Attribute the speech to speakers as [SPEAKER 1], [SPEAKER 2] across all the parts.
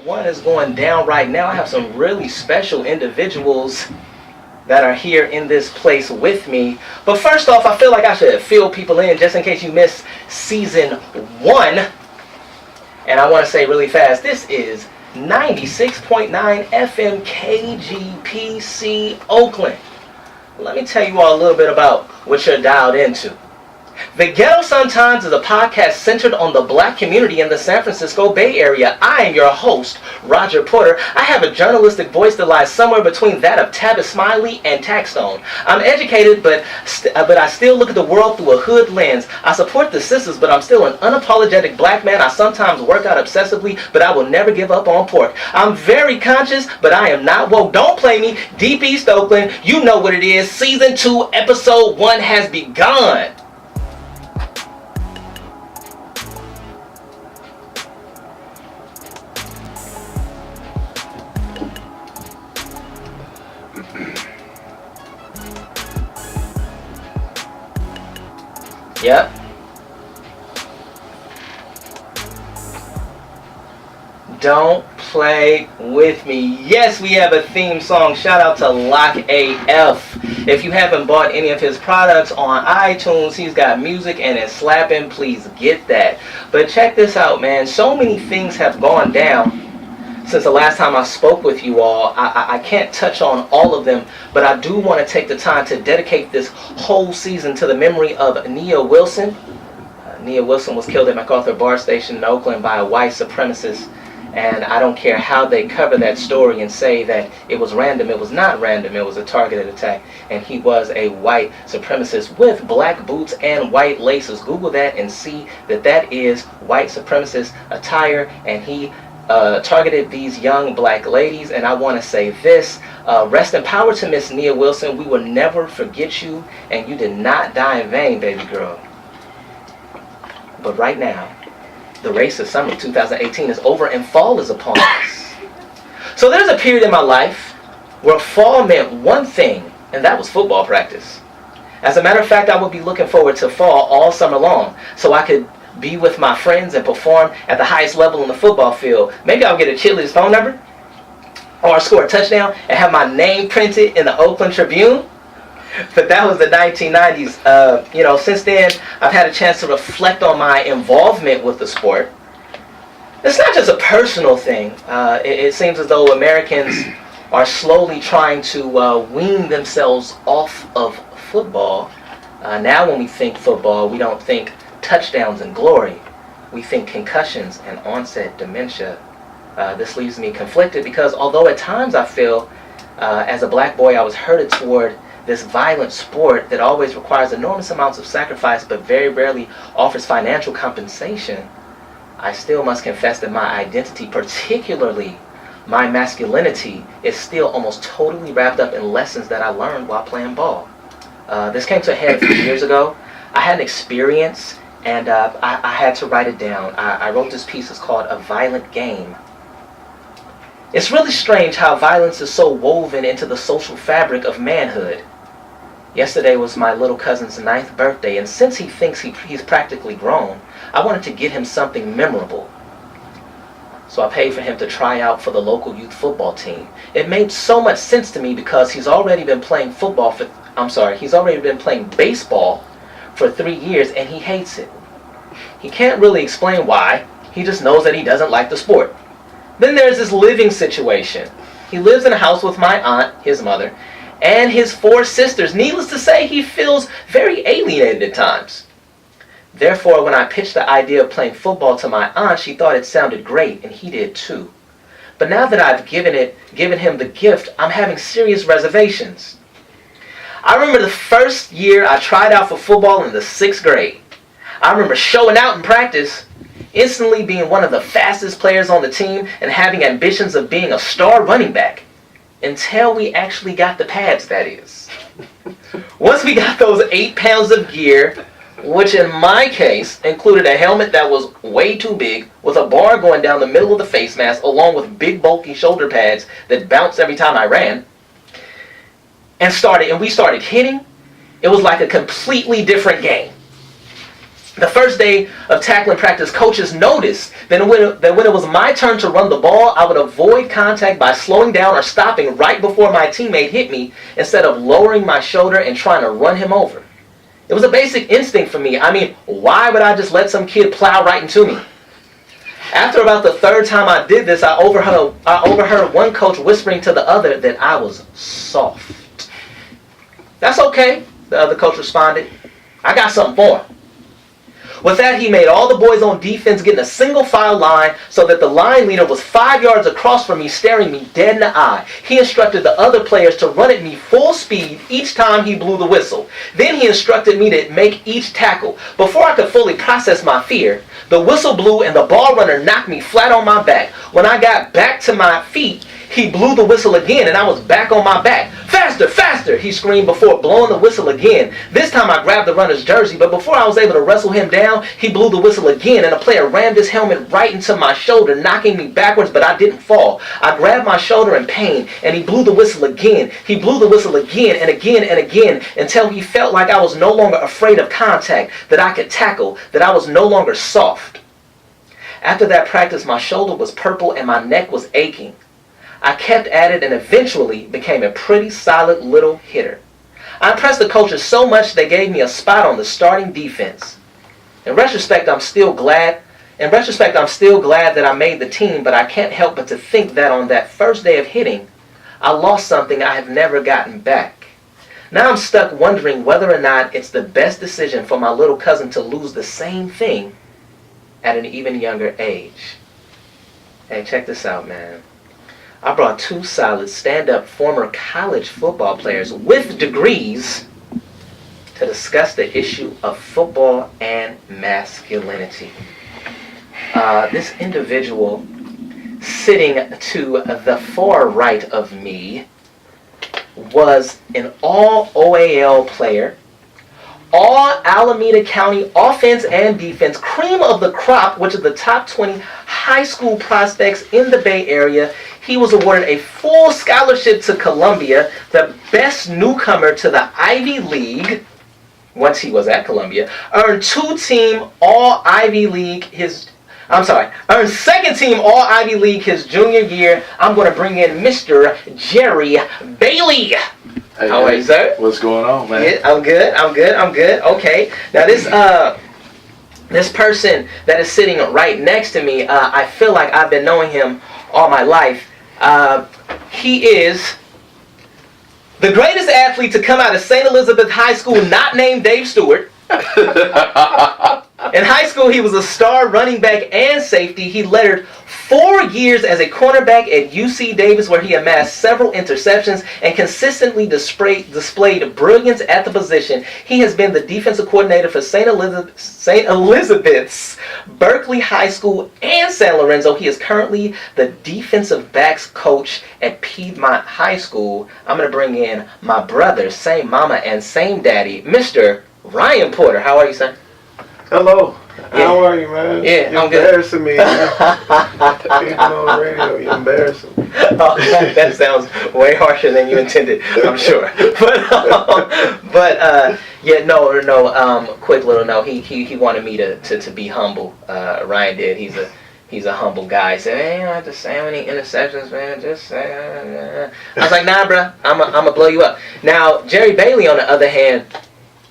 [SPEAKER 1] one is going down right now. I have some really special individuals that are here in this place with me. But first off, I feel like I should fill people in just in case you missed season 1. And I want to say really fast, this is 96.9 FM KGPC Oakland. Let me tell you all a little bit about what you're dialed into. The Ghettosun Times is a podcast centered on the black community in the San Francisco Bay Area. I am your host, Roger Porter. I have a journalistic voice that lies somewhere between that of Tavis Smiley and Taxstone. I'm educated, but I still look at the world through a hood lens. I support the sisters, but I'm still an unapologetic black man. I sometimes work out obsessively, but I will never give up on pork. I'm very conscious, but I am not woke. Don't play me. Deep East Oakland, you know what it is. Season 2, Episode 1 has begun. Yep. Don't play with me. Yes, we have a theme song. Shout out to Lock AF. If you haven't bought any of his products on iTunes, he's got music and it's slapping. Please get that. But check this out, man. So many things have gone down since the last time I spoke with you all. I can't touch on all of them, but I do want to take the time to dedicate this whole season to the memory of Nia Wilson. Nia Wilson was killed at MacArthur Bar Station in Oakland by a white supremacist, and I don't care how they cover that story and say that it was random. It was not random. It was a targeted attack, and he was a white supremacist with black boots and white laces. Google that and see that that is white supremacist attire, and he targeted these young black ladies. And I want to say this, rest in power to Miss Nia Wilson. We will never forget you, and you did not die in vain, baby girl. But right now, the racist summer of 2018 is over and fall is upon us. So there's a period in my life where fall meant one thing, and that was football practice. As a matter of fact, I would be looking forward to fall all summer long so I could be with my friends and perform at the highest level in the football field. Maybe I'll get a cheerleader's phone number or score a touchdown and have my name printed in the Oakland Tribune. But that was the 1990s. Since then, I've had a chance to reflect on my involvement with the sport. It's not just a personal thing. It seems as though Americans are slowly trying to wean themselves off of football. Now when we think football, we don't think touchdowns and glory. We think concussions and onset dementia. This leaves me conflicted because although at times I feel as a black boy I was herded toward this violent sport that always requires enormous amounts of sacrifice but very rarely offers financial compensation, I still must confess that my identity, particularly my masculinity, is still almost totally wrapped up in lessons that I learned while playing ball. This came to a head a few years ago. I had an experience and I had to write it down. I wrote this piece. It's called A Violent Game. It's really strange how violence is so woven into the social fabric of manhood. Yesterday was my little cousin's 9th birthday, and since he thinks he's practically grown, I wanted to get him something memorable. So I paid for him to try out for the local youth football team. It made so much sense to me because he's already been playing baseball for 3 years, and he hates it. He can't really explain why. He just knows that he doesn't like the sport. Then there's this living situation. He lives in a house with my aunt, his mother, and his 4 sisters. Needless to say, he feels very alienated at times. Therefore, when I pitched the idea of playing football to my aunt, she thought it sounded great, and he did too. But now that I've given him the gift, I'm having serious reservations. I remember the first year I tried out for football in the 6th grade. I remember showing out in practice, instantly being one of the fastest players on the team and having ambitions of being a star running back. Until we actually got the pads, that is. Once we got those 8 pounds of gear, which in my case included a helmet that was way too big with a bar going down the middle of the face mask along with big bulky shoulder pads that bounced every time I ran, and we started hitting, it was like a completely different game. The first day of tackling practice, coaches noticed that when it was my turn to run the ball, I would avoid contact by slowing down or stopping right before my teammate hit me instead of lowering my shoulder and trying to run him over. It was a basic instinct for me. I mean, why would I just let some kid plow right into me? After about the third time I did this, I overheard one coach whispering to the other that I was soft. "That's okay," the other coach responded. "I got something for him." With that, he made all the boys on defense get in a single file line so that the line leader was 5 yards across from me, staring me dead in the eye. He instructed the other players to run at me full speed each time he blew the whistle. Then he instructed me to make each tackle. Before I could fully process my fear, the whistle blew and the ball runner knocked me flat on my back. When I got back to my feet, he blew the whistle again and I was back on my back. "Faster, faster," he screamed before blowing the whistle again. This time I grabbed the runner's jersey, but before I was able to wrestle him down, he blew the whistle again and a player rammed his helmet right into my shoulder, knocking me backwards, but I didn't fall. I grabbed my shoulder in pain and he blew the whistle again. He blew the whistle again and again and again until he felt like I was no longer afraid of contact, that I could tackle, that I was no longer soft. After that practice, my shoulder was purple and my neck was aching. I kept at it and eventually became a pretty solid little hitter. I impressed the coaches so much they gave me a spot on the starting defense. In retrospect, I'm still glad that I made the team, but I can't help but to think that on that first day of hitting, I lost something I have never gotten back. Now I'm stuck wondering whether or not it's the best decision for my little cousin to lose the same thing at an even younger age. Hey, check this out, man. I brought two solid stand-up former college football players with degrees to discuss the issue of football and masculinity. This individual sitting to the far right of me was an all OAL player, all Alameda County offense and defense, cream of the crop, which is the top 20 high school prospects in the Bay Area. He was awarded a full scholarship to Columbia, the best newcomer to the Ivy League once he was at Columbia, earned second team All Ivy League his junior year. I'm going to bring in Mr. Jerry Bailey.
[SPEAKER 2] Hey,
[SPEAKER 1] how are you, sir?
[SPEAKER 2] What's going on, man?
[SPEAKER 1] Yeah, I'm good. Okay. Now this person that is sitting right next to me, I feel like I've been knowing him all my life. He is the greatest athlete to come out of St. Elizabeth High School, not named Dave Stewart. In high school, he was a star running back and safety. He lettered 4 years as a cornerback at UC Davis, where he amassed several interceptions and consistently displayed brilliance at the position. He has been the defensive coordinator for St. Elizabeth's, Berkeley High School, and San Lorenzo. He is currently the defensive backs coach at Piedmont High School. I'm going to bring in my brother, same mama and same daddy, Mr. Ryan Porter. How are you, sir?
[SPEAKER 3] Hello. Yeah. How are you, man?
[SPEAKER 1] Yeah,
[SPEAKER 3] you're
[SPEAKER 1] I'm good.
[SPEAKER 3] Embarrassing me, man. Being on the radio, you're embarrassing me.
[SPEAKER 1] Oh, that sounds way harsher than you intended, I'm sure. Quick little note. He wanted me to be humble. Ryan did. He's a humble guy. He said, "Hey, you don't have to say how many interceptions, man. Just say." I was like, "Nah, bro. I'm gonna blow you up." Now, Jerry Bailey, on the other hand,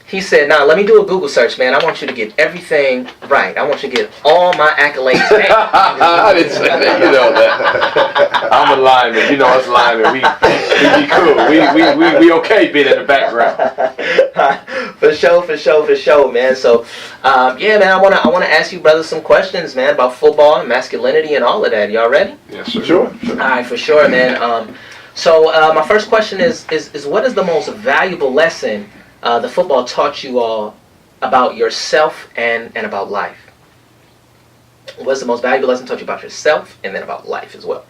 [SPEAKER 1] he said, "Nah, let me do a Google search, man. I want you to get everything right. I want you to get all my accolades."
[SPEAKER 2] I didn't say that. You know that. I'm a lineman. You know us linemen. We be cool. We okay being in the background.
[SPEAKER 1] For sure, man. So, man, I wanna ask you, brothers, some questions, man, about football and masculinity and all of that. Y'all ready?
[SPEAKER 2] Yes, sir.
[SPEAKER 3] Sure.
[SPEAKER 1] All right, for sure, man. So my first question is what is the most valuable lesson the football taught you all about yourself and about life? What's the most valuable lesson taught you about yourself and then about life as well?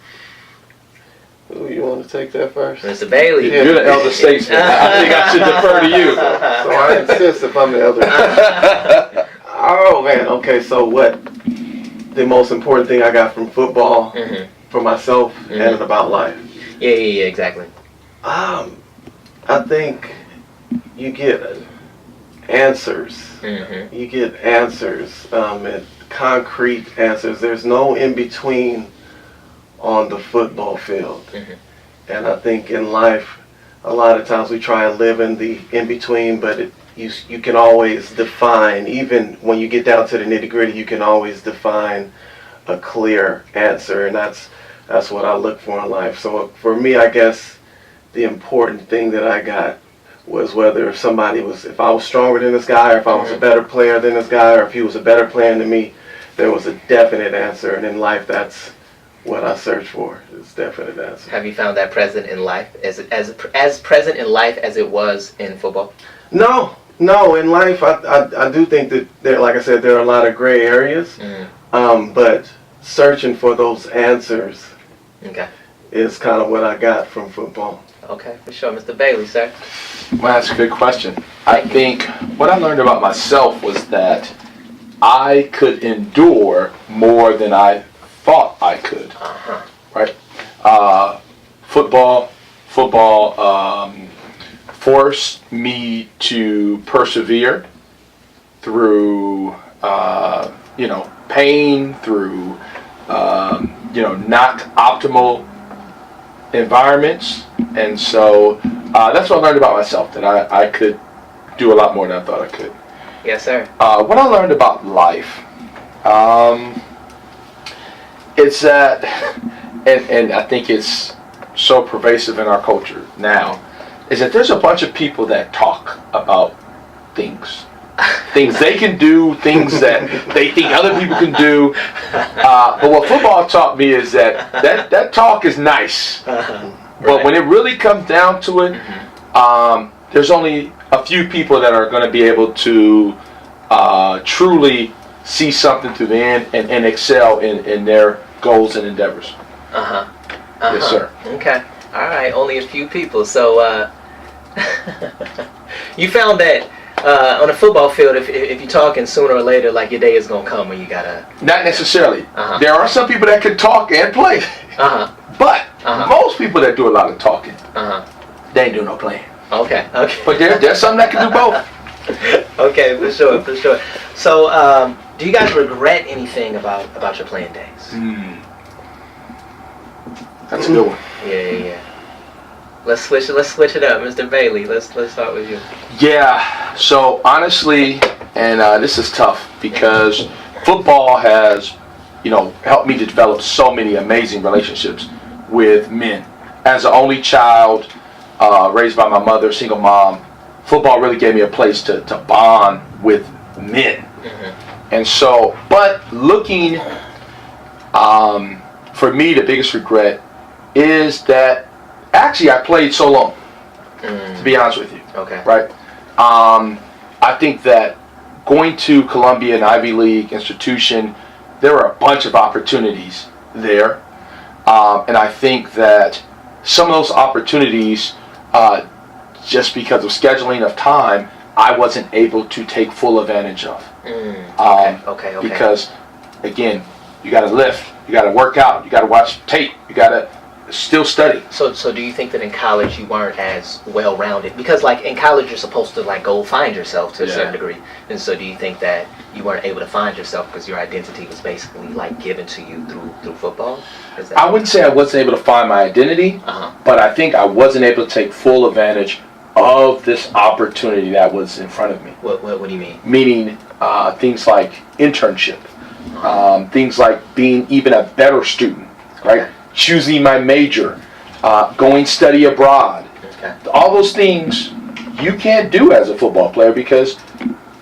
[SPEAKER 3] Ooh, you want to take that first?
[SPEAKER 1] Mr. Bailey.
[SPEAKER 2] You're the elder statesman. I think I should defer to you.
[SPEAKER 3] So I insist if I'm the elder. Oh, man. Okay, so what? The most important thing I got from football for myself and about life?
[SPEAKER 1] Yeah, exactly.
[SPEAKER 3] I think you get answers. You get answers, and concrete answers. There's no in between on the football field. And I think in life, a lot of times we try and live in the in between, but you can always define, even when you get down to the nitty gritty, you can always define a clear answer, and that's what I look for in life. So for me, I guess the important thing that I got was whether if I was stronger than this guy, or if I was a better player than this guy, or if he was a better player than me, there was a definite answer. And in life, that's what I search for, is definite answer.
[SPEAKER 1] Have you found that present in life, as present in life as it was in football? No, in life, I do think that like I said, there are a lot of gray areas, but searching for those answers is kind of what I got from football. Okay, for sure. Mr. Bailey, sir?
[SPEAKER 2] Well, that's a good question. I think what I learned about myself was that I could endure more than I thought I could. Right? Football forced me to persevere through, pain, through, not optimal environments. And so that's what I learned about myself, that I could do a lot more than I thought I could.
[SPEAKER 1] Yes, sir.
[SPEAKER 2] What I learned about life, it's that, and I think it's so pervasive in our culture now, is that there's a bunch of people that talk about things they can do, things that they think other people can do. But what football taught me is that talk is nice. But when it really comes down to it, there's only a few people that are going to be able to truly see something to the end and excel in their goals and endeavors. Yes, sir.
[SPEAKER 1] Okay. All right. Only a few people. So you found that on a football field, if you're talking sooner or later, like your day is going to come when you got to...
[SPEAKER 2] Not necessarily. There are some people that can talk and play. But most people that do a lot of talking, they ain't do no playing.
[SPEAKER 1] Okay.
[SPEAKER 2] But there's some that can do both.
[SPEAKER 1] Okay, for sure. So, do you guys regret anything about your playing days?
[SPEAKER 2] That's a good one.
[SPEAKER 1] Yeah. Let's switch it up, Mr. Bailey. Let's start with you.
[SPEAKER 2] Yeah. So honestly, and this is tough because football has, helped me to develop so many amazing relationships with men. As the only child raised by my mother, single mom, football really gave me a place to bond with men. And so, but looking, for me, the biggest regret is that actually I played so long, to be honest with you.
[SPEAKER 1] Okay.
[SPEAKER 2] Right? I think that going to Columbia, an Ivy League institution, there were a bunch of opportunities there. And I think that some of those opportunities, just because of scheduling of time, I wasn't able to take full advantage of.
[SPEAKER 1] Okay.
[SPEAKER 2] Because, again, you got to lift, you got to work out, you got to watch tape, you got to still study.
[SPEAKER 1] So do you think that in college you weren't as well-rounded? Because like in college you're supposed to like go find yourself to a certain degree. And so do you think that you weren't able to find yourself because your identity was basically like given to you through football?
[SPEAKER 2] I wouldn't say I wasn't able to find my identity, but I think I wasn't able to take full advantage of this opportunity that was in front of me.
[SPEAKER 1] What do you mean?
[SPEAKER 2] Meaning things like internship, things like being even a better student, right?
[SPEAKER 1] Okay.
[SPEAKER 2] Choosing my major, going study abroad.
[SPEAKER 1] Okay.
[SPEAKER 2] All those things you can't do as a football player because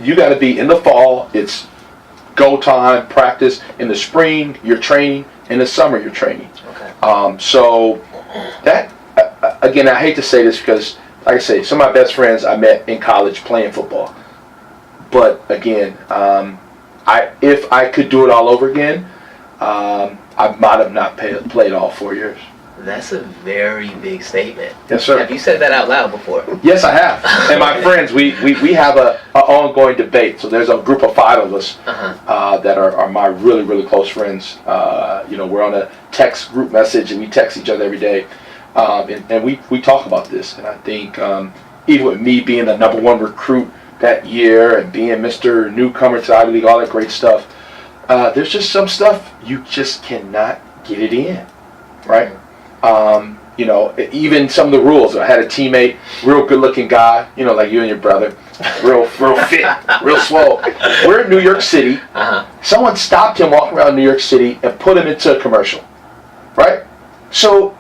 [SPEAKER 2] you got to be in the fall, it's go time, practice. In the spring, you're training. In the summer, you're training.
[SPEAKER 1] Okay.
[SPEAKER 2] So that, again, I hate to say this because, like I say, some of my best friends I met in college playing football. But again, if I could do it all over again, I might have not played all 4 years.
[SPEAKER 1] That's a very big statement.
[SPEAKER 2] Yes, sir.
[SPEAKER 1] Have you said that out loud before?
[SPEAKER 2] Yes, I have. And my friends, we have a ongoing debate. So there's a group of 5 of us that are my really, really close friends. We're on a text group message and we text each other every day. And we talk about this. And I think even with me being the #1 recruit that year and being Mr. Newcomer to Ivy League, all that great stuff, there's just some stuff you just cannot get it in, right? You know, even some of the rules. I had a teammate, real good-looking guy, you know, like you and your brother, real fit, real swole. We're in New York City. Someone stopped him walking around New York City and put him into a commercial, right? So,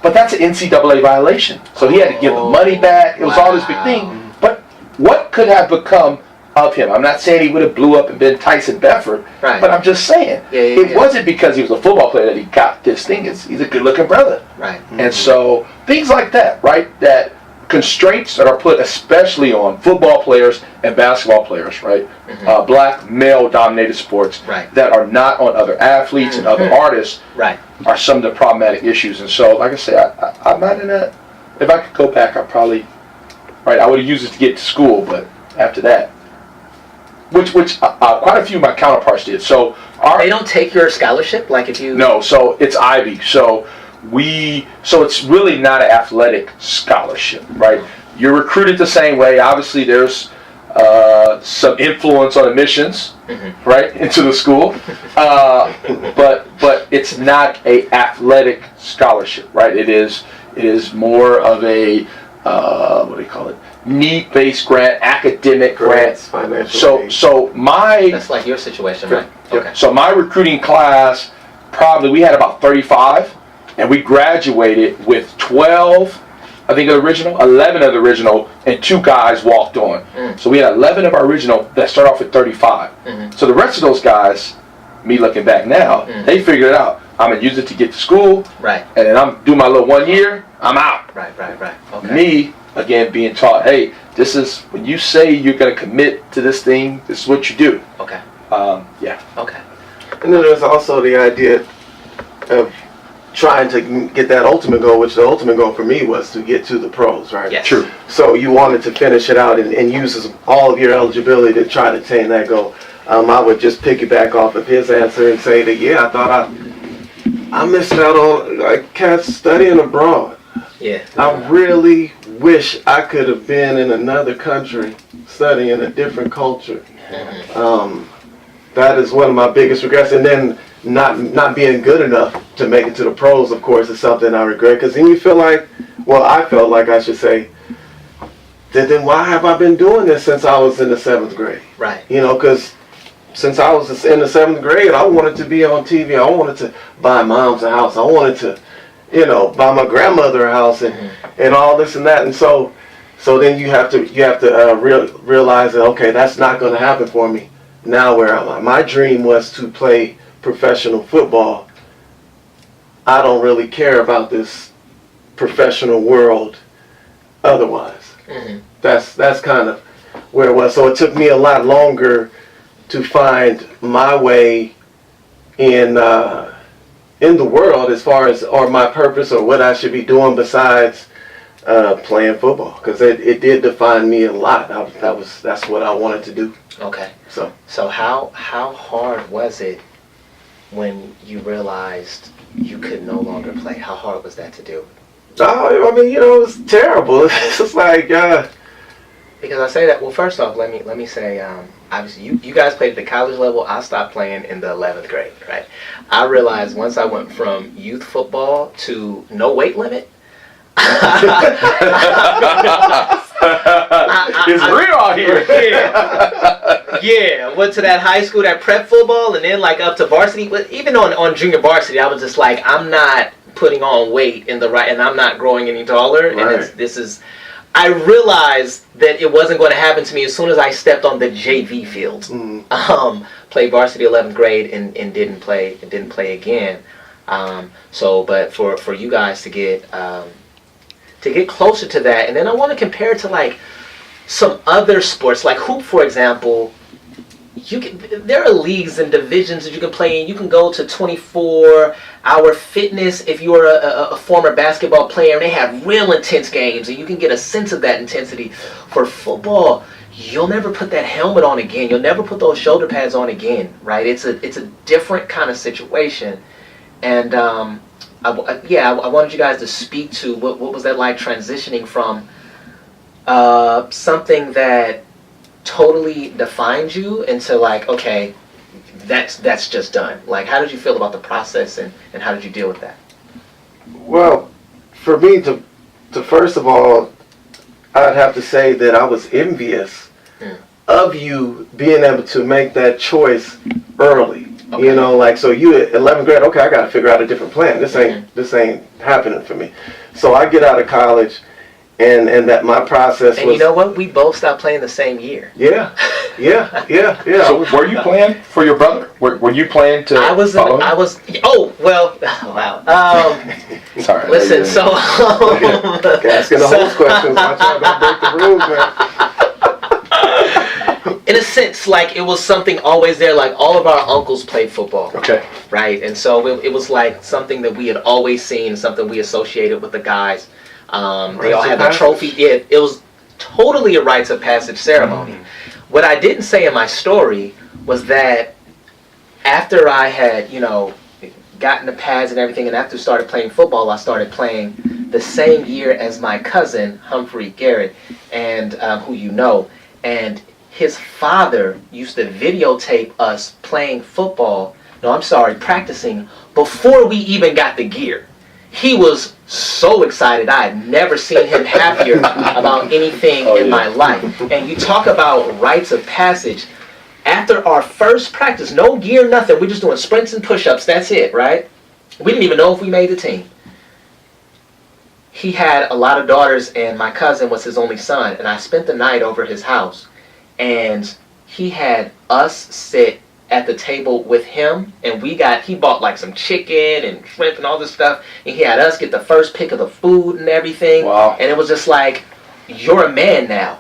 [SPEAKER 2] but that's an NCAA violation. So he had to give the money back. It was all this big thing. But what could have become of him? I'm not saying he would have blew up and been Tyson Bedford, but I'm just saying it wasn't because he was a football player that he got this thing. He's a good-looking brother,
[SPEAKER 1] right?
[SPEAKER 2] And so things like that, right? That constraints that are put especially on football players and basketball players, right? Black male-dominated sports that are not on other athletes and other artists, are some of the problematic issues. And so, like I say, I'm not in that. If I could go back, I probably, I would have used it to get to school, but after that. Which quite a few of my counterparts did. So
[SPEAKER 1] they don't take your scholarship, like if you.
[SPEAKER 2] No, so it's Ivy. So it's really not an athletic scholarship, right? You're recruited the same way. Obviously, there's some influence on admissions, right, into the school, but it's not a athletic scholarship, right? It is more of a what do you call it? Need-based grant, academic grant.
[SPEAKER 3] Financial
[SPEAKER 2] So my
[SPEAKER 1] that's like your situation, right?
[SPEAKER 2] Okay. So my recruiting class, we had about 35, and we graduated with 12, I think, of the original, 11 of the original, and 2 guys walked on. So we had 11 of our original that start off at 35. So the rest of those guys, me looking back now, they figured it out. I'm gonna use it to get to school, and then I'm do my little 1 year. I'm out.
[SPEAKER 1] Right. Okay.
[SPEAKER 2] Me, again, being taught, hey, this is when you say you're going to commit to this thing, this is what you do.
[SPEAKER 1] Okay.
[SPEAKER 2] Okay.
[SPEAKER 3] And then there's also the idea of trying to get that ultimate goal, which the ultimate goal for me was to get to the pros, right?
[SPEAKER 1] Yes.
[SPEAKER 2] True.
[SPEAKER 3] So you wanted to finish it out and use all of your eligibility to try to attain that goal. I would just piggyback off of his answer and say that, I thought I missed out on cats studying abroad.
[SPEAKER 1] Yeah.
[SPEAKER 3] I really wish I could have been in another country studying a different culture. That is one of my biggest regrets. And then not being good enough to make it to the pros, of course, is something I regret. Because then you feel like, I felt like I should say, then why have I been doing this since I was in the 7th grade?
[SPEAKER 1] Right.
[SPEAKER 3] You know, because since I was in the 7th grade, I wanted to be on TV. I wanted to buy moms a house. I wanted to, buy my grandmother a house and all this and that. And so then you have to realize that, okay, that's not going to happen for me. Now where am I? My dream was to play professional football. I don't really care about this professional world otherwise. That's kind of where it was. So it took me a lot longer to find my way in the world as far as or my purpose or what I should be doing besides playing football, because it did define me a lot. That's what I wanted to do.
[SPEAKER 1] Okay.
[SPEAKER 3] So
[SPEAKER 1] how hard was it when you realized you could no longer play? How hard was that to do?
[SPEAKER 3] I mean, it was terrible. It's just like
[SPEAKER 1] because I say that. Well, first off, let me say, obviously, you guys played at the college level. I stopped playing in the 11th grade, right? I realized once I went from youth football to no weight limit.
[SPEAKER 2] It's real out here.
[SPEAKER 1] Yeah. Went to that high school, that prep football, and then up to varsity. But even on junior varsity, I was just like, I'm not putting on weight and I'm not growing any taller.
[SPEAKER 3] Right.
[SPEAKER 1] And I realized that it wasn't going to happen to me as soon as I stepped on the JV field. Played varsity 11th grade and didn't play again. But for you guys to get closer to that, and then I want to compare it to some other sports, like hoop, for example. There are leagues and divisions that you can play in. You can go to 24-hour fitness if you're a former basketball player, and they have real intense games, and you can get a sense of that intensity. For football, you'll never put that helmet on again. You'll never put those shoulder pads on again, right? It's a different kind of situation. And I wanted you guys to speak to what was that like transitioning from something that totally defined you into like, okay, that's just done? Like, how did you feel about the process, and how did you deal with that?
[SPEAKER 3] Well, for me to first of all, I'd have to say that I was envious of you being able to make that choice early. Okay. You know, like, so you at 11th grade, okay, I got to figure out a different plan. This ain't happening for me. So I get out of college, and that my process
[SPEAKER 1] and
[SPEAKER 3] was.
[SPEAKER 1] You know what? We both stopped playing the same year.
[SPEAKER 3] Yeah.
[SPEAKER 2] So were you playing for your brother? Were you playing to?
[SPEAKER 1] I was. Oh well. Wow.
[SPEAKER 2] Sorry.
[SPEAKER 1] Listen. So.
[SPEAKER 3] Asking the whole questions. Watch out! Don't break the rules, man.
[SPEAKER 1] In a sense, like, it was something always there. Like, all of our uncles played football.
[SPEAKER 2] Okay.
[SPEAKER 1] Right, and so it was like something that we had always seen, something we associated with the guys. They all had the trophy. It was totally a rites of passage ceremony. Mm-hmm. What I didn't say in my story was that after I had, gotten the pads and everything, and after I started playing football, I started playing the same year as my cousin, Humphrey Garrett, and who you know. And his father used to videotape us playing football. No, I'm sorry, practicing before we even got the gear. He was so excited. I had never seen him happier about anything in my life. And you talk about rites of passage. After our first practice, no gear, nothing. We're just doing sprints and push-ups. That's it, right? We didn't even know if we made the team. He had a lot of daughters, and my cousin was his only son. And I spent the night over his house. And he had us sit at the table with him, and he bought like some chicken and shrimp and all this stuff, and he had us get the first pick of the food and everything.
[SPEAKER 2] Wow.
[SPEAKER 1] And it was just like, you're a man now,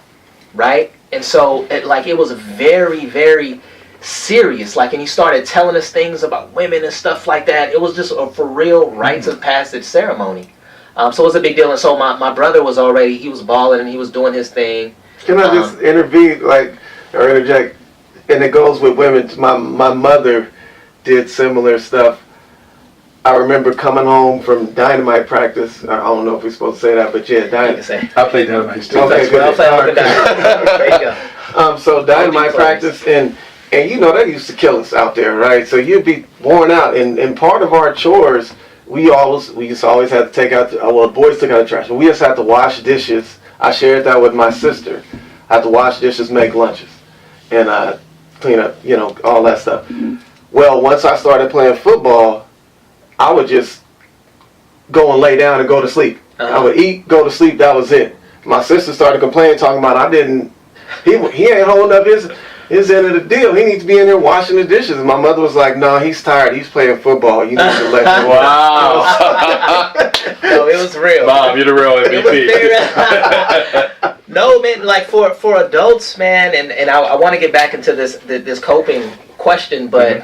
[SPEAKER 1] right? And so it was very, very serious. Like, and he started telling us things about women and stuff like that. It was just a for real rites of passage ceremony. So it was a big deal. And so my brother he was balling and he was doing his thing.
[SPEAKER 3] Can I just intervene, or interject? And it goes with women. My mother did similar stuff. I remember coming home from dynamite practice. I don't know if we're supposed to say that, but yeah, dynamite.
[SPEAKER 2] I played dynamite too.
[SPEAKER 3] Okay, good.
[SPEAKER 1] I'll play open dynamite. There you go.
[SPEAKER 3] So dynamite practice, and they used to kill us out there, right? So you'd be worn out, and part of our chores, we used to always have to take out. The boys took out the trash, but we just had to wash dishes. I shared that with my sister. I had to wash dishes, make lunches, and clean up, all that stuff. Well, once I started playing football, I would just go and lay down and go to sleep. I would eat, go to sleep, that was it. My sister started complaining, talking about he ain't holding up his end of the deal. He needs to be in there washing the dishes. And my mother was like, no, he's tired. He's playing football. You need to let him.
[SPEAKER 2] Wow.
[SPEAKER 1] No, it was real.
[SPEAKER 2] Mom, you're the real MVP.
[SPEAKER 1] No, man, like for adults, man, and I want to get back into this coping question, but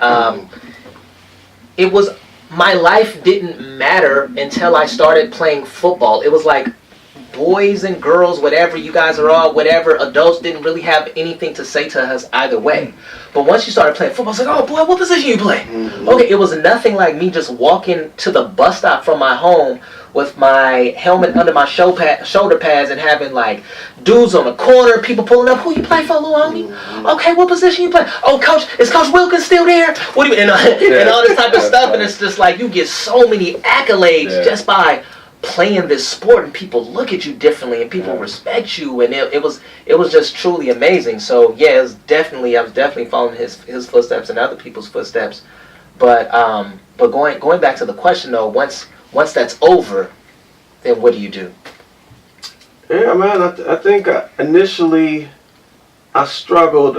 [SPEAKER 1] it was, my life didn't matter until I started playing football. It was like, boys and girls, whatever, you guys are all, whatever, adults didn't really have anything to say to us either way. But once you started playing football, it's like, oh boy, what position you play? Okay, it was nothing like me just walking to the bus stop from my home with my helmet under my shoulder pads and having like dudes on the corner, people pulling up, who you play for, little homie? Okay, what position you play? Oh, coach, is Coach Wilkins still there? What do you, and all this type of stuff, and it's just like, you get so many accolades just by playing this sport, and people look at you differently, and people respect you, and it was just truly amazing. So yeah, I was definitely following his footsteps and other people's footsteps. But going back to the question though, once that's over, then what do you do?
[SPEAKER 3] Yeah, man, I think initially I struggled,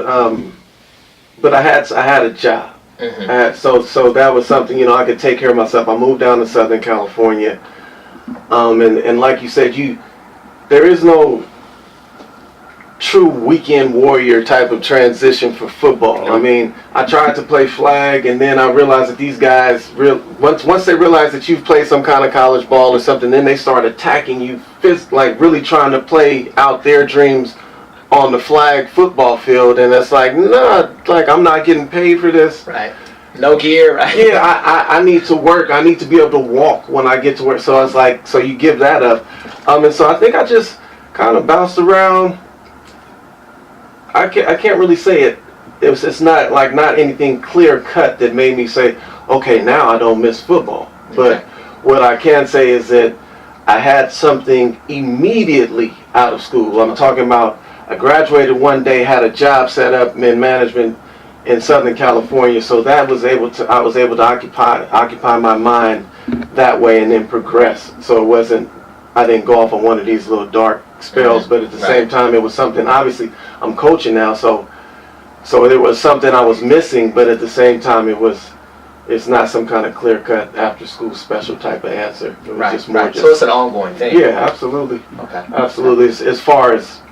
[SPEAKER 3] but I had a job. So that was something, I could take care of myself. I moved down to Southern California. And like you said, there is no true weekend warrior type of transition for football. I mean, I tried to play flag, and then I realized that these guys, once they realize that you've played some kind of college ball or something, then they start attacking you, like really trying to play out their dreams on the flag football field, and it's like, nah, like I'm not getting paid for this.
[SPEAKER 1] Right. No gear, right?
[SPEAKER 3] Yeah, I need to work. I need to be able to walk when I get to work. So it's like, so you give that up. And so I think I just kind of bounced around. I can't really say it. It's not anything clear cut that made me say, okay, now I don't miss football. But what I can say is that I had something immediately out of school. I'm talking about I graduated one day, had a job set up in management in Southern California, so I was able to occupy my mind that way and then progress. So I didn't go off on one of these little dark spells, but at the same time, it was something. Obviously, I'm coaching now, so there was something I was missing, but at the same time, it's not some kind of clear-cut after-school special type of answer. It was just more.
[SPEAKER 1] So it's an ongoing thing.
[SPEAKER 3] Yeah, absolutely.
[SPEAKER 1] Okay.
[SPEAKER 3] Absolutely. As far as,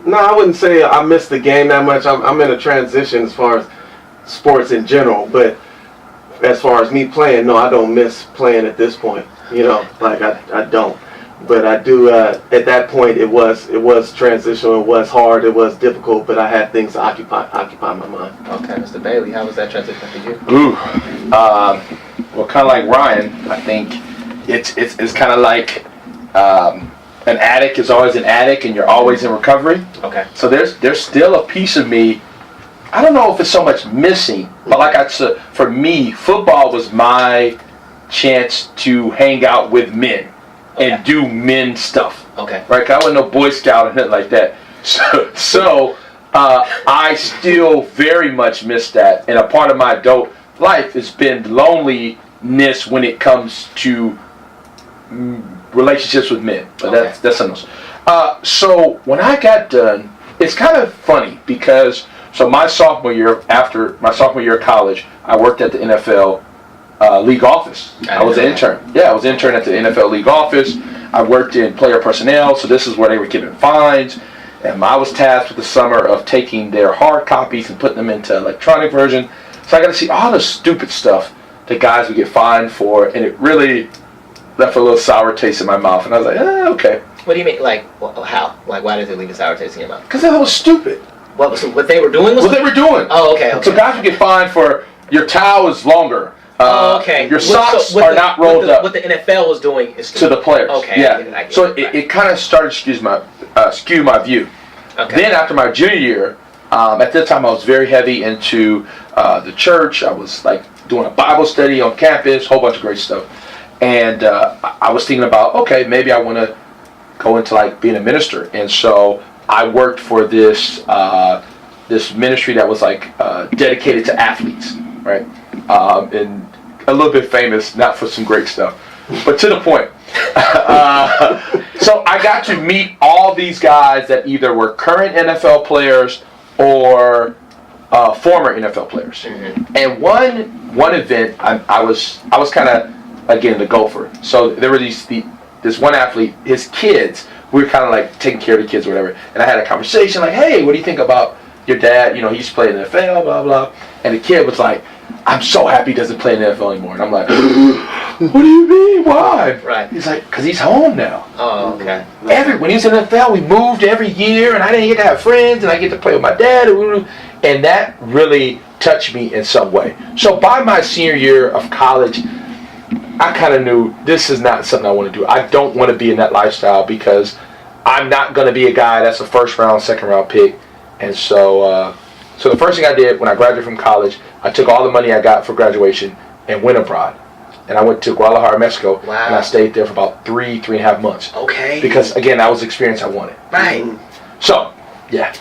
[SPEAKER 3] no, I wouldn't say I miss the game that much. I'm in a transition as far as sports in general, but as far as me playing, no, I don't miss playing at this point. I don't. But I do. At that point, it was transitional. It was hard. It was difficult. But I had things to occupy my mind.
[SPEAKER 1] Okay, Mr. Bailey, how was that transition for you?
[SPEAKER 2] Well, kind of like Ryan, I think it's kind of like an addict is always an addict, and you're always in recovery.
[SPEAKER 1] Okay.
[SPEAKER 2] So there's still a piece of me. I don't know if it's so much missing, but like I said, for me, football was my chance to hang out with men. And do men stuff.
[SPEAKER 1] Okay.
[SPEAKER 2] Right? 'Cause I wasn't no Boy Scout or nothing like that. So I still very much miss that. And a part of my adult life has been loneliness when it comes to relationships with men. But that's something else. So when I got done, it's kind of funny because my sophomore year of college, I worked at the NFL league office. I was an intern. Yeah, I was an intern at the NFL league office. I worked in player personnel, so this is where they were given fines. And I was tasked with the summer of taking their hard copies and putting them into electronic version. So I got to see all the stupid stuff that guys would get fined for, and it really left a little sour taste in my mouth. And I was like, okay.
[SPEAKER 1] What do you mean? How? Why does it leave a sour taste in your mouth?
[SPEAKER 2] Because that was stupid.
[SPEAKER 1] What they were doing was
[SPEAKER 2] what they were doing.
[SPEAKER 1] Oh, okay.
[SPEAKER 2] So guys would get fined for your towel is longer.
[SPEAKER 1] Okay.
[SPEAKER 2] Your socks are not rolled up.
[SPEAKER 1] What the NFL was doing is
[SPEAKER 2] to the players.
[SPEAKER 1] Okay.
[SPEAKER 2] Yeah. So it kind of started to skew my view.
[SPEAKER 1] Okay.
[SPEAKER 2] Then after my junior year, at that time I was very heavy into the church. I was doing a Bible study on campus, a whole bunch of great stuff. And I was thinking about, okay, maybe I want to go into being a minister. And so I worked for this ministry that was dedicated to athletes, right? And a little bit famous, not for some great stuff, but to the point. So I got to meet all these guys that either were current NFL players or former NFL players. Mm-hmm. And one event, I was kind of again the gopher. So there were this one athlete, his kids. We were kind of taking care of the kids or whatever. And I had a conversation hey, what do you think about your dad? He used to play in the NFL, blah blah. And the kid was like, I'm so happy he doesn't play in the NFL anymore. And I'm like, what do you mean? Why?
[SPEAKER 1] Right.
[SPEAKER 2] He's like, because he's home now.
[SPEAKER 1] Oh, okay.
[SPEAKER 2] When he was in the NFL, we moved every year, and I didn't get to have friends, and I get to play with my dad. And that really touched me in some way. So by my senior year of college, I kind of knew this is not something I want to do. I don't want to be in that lifestyle because I'm not going to be a guy that's a first round, second round pick. And so the first thing I did when I graduated from college, I took all the money I got for graduation and went abroad. And I went to Guadalajara, Mexico,
[SPEAKER 1] wow.
[SPEAKER 2] And I stayed there for about 3.5 months.
[SPEAKER 1] Okay.
[SPEAKER 2] Because, again, that was the experience I wanted.
[SPEAKER 1] Right.
[SPEAKER 2] So, yeah.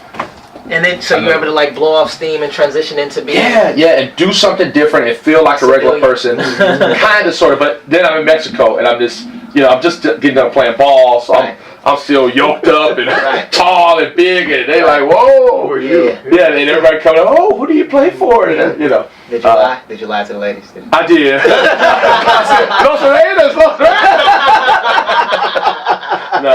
[SPEAKER 1] And then, so you were able to blow off steam and transition into being...
[SPEAKER 2] Yeah, and do something different and feel like a regular person. Kind of, sort of. But then I'm in Mexico, and I'm just getting done playing ball, so right. I'm still yoked up and right. tall and big, and they're like, whoa.
[SPEAKER 3] Who are you?
[SPEAKER 2] Yeah, and everybody coming up, who do you play for? And,
[SPEAKER 1] Did you lie? Did you lie to the ladies?
[SPEAKER 2] I did. Los Raiders, Los
[SPEAKER 1] No.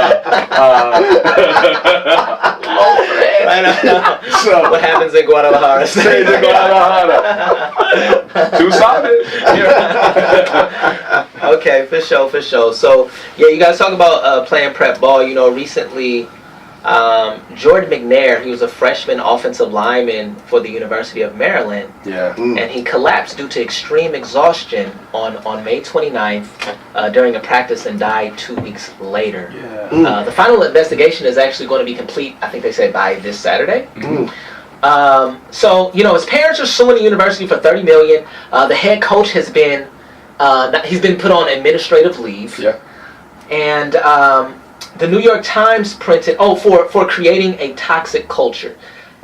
[SPEAKER 1] So what happens in Guadalajara stays in
[SPEAKER 2] Guadalajara. Too solid.
[SPEAKER 1] Okay, for sure. So yeah, you guys talk about playing prep ball. Recently Jordan McNair, he was a freshman offensive lineman for the University of Maryland.
[SPEAKER 2] Yeah.
[SPEAKER 1] And he collapsed due to extreme exhaustion on May 29th during a practice and died 2 weeks later.
[SPEAKER 2] Yeah.
[SPEAKER 1] The final investigation is actually going to be complete, I think they said, by this Saturday. So, his parents are suing the university for $30 million. The head coach has been, he's been put on administrative leave.
[SPEAKER 2] Yeah.
[SPEAKER 1] And the New York Times printed, for creating a toxic culture.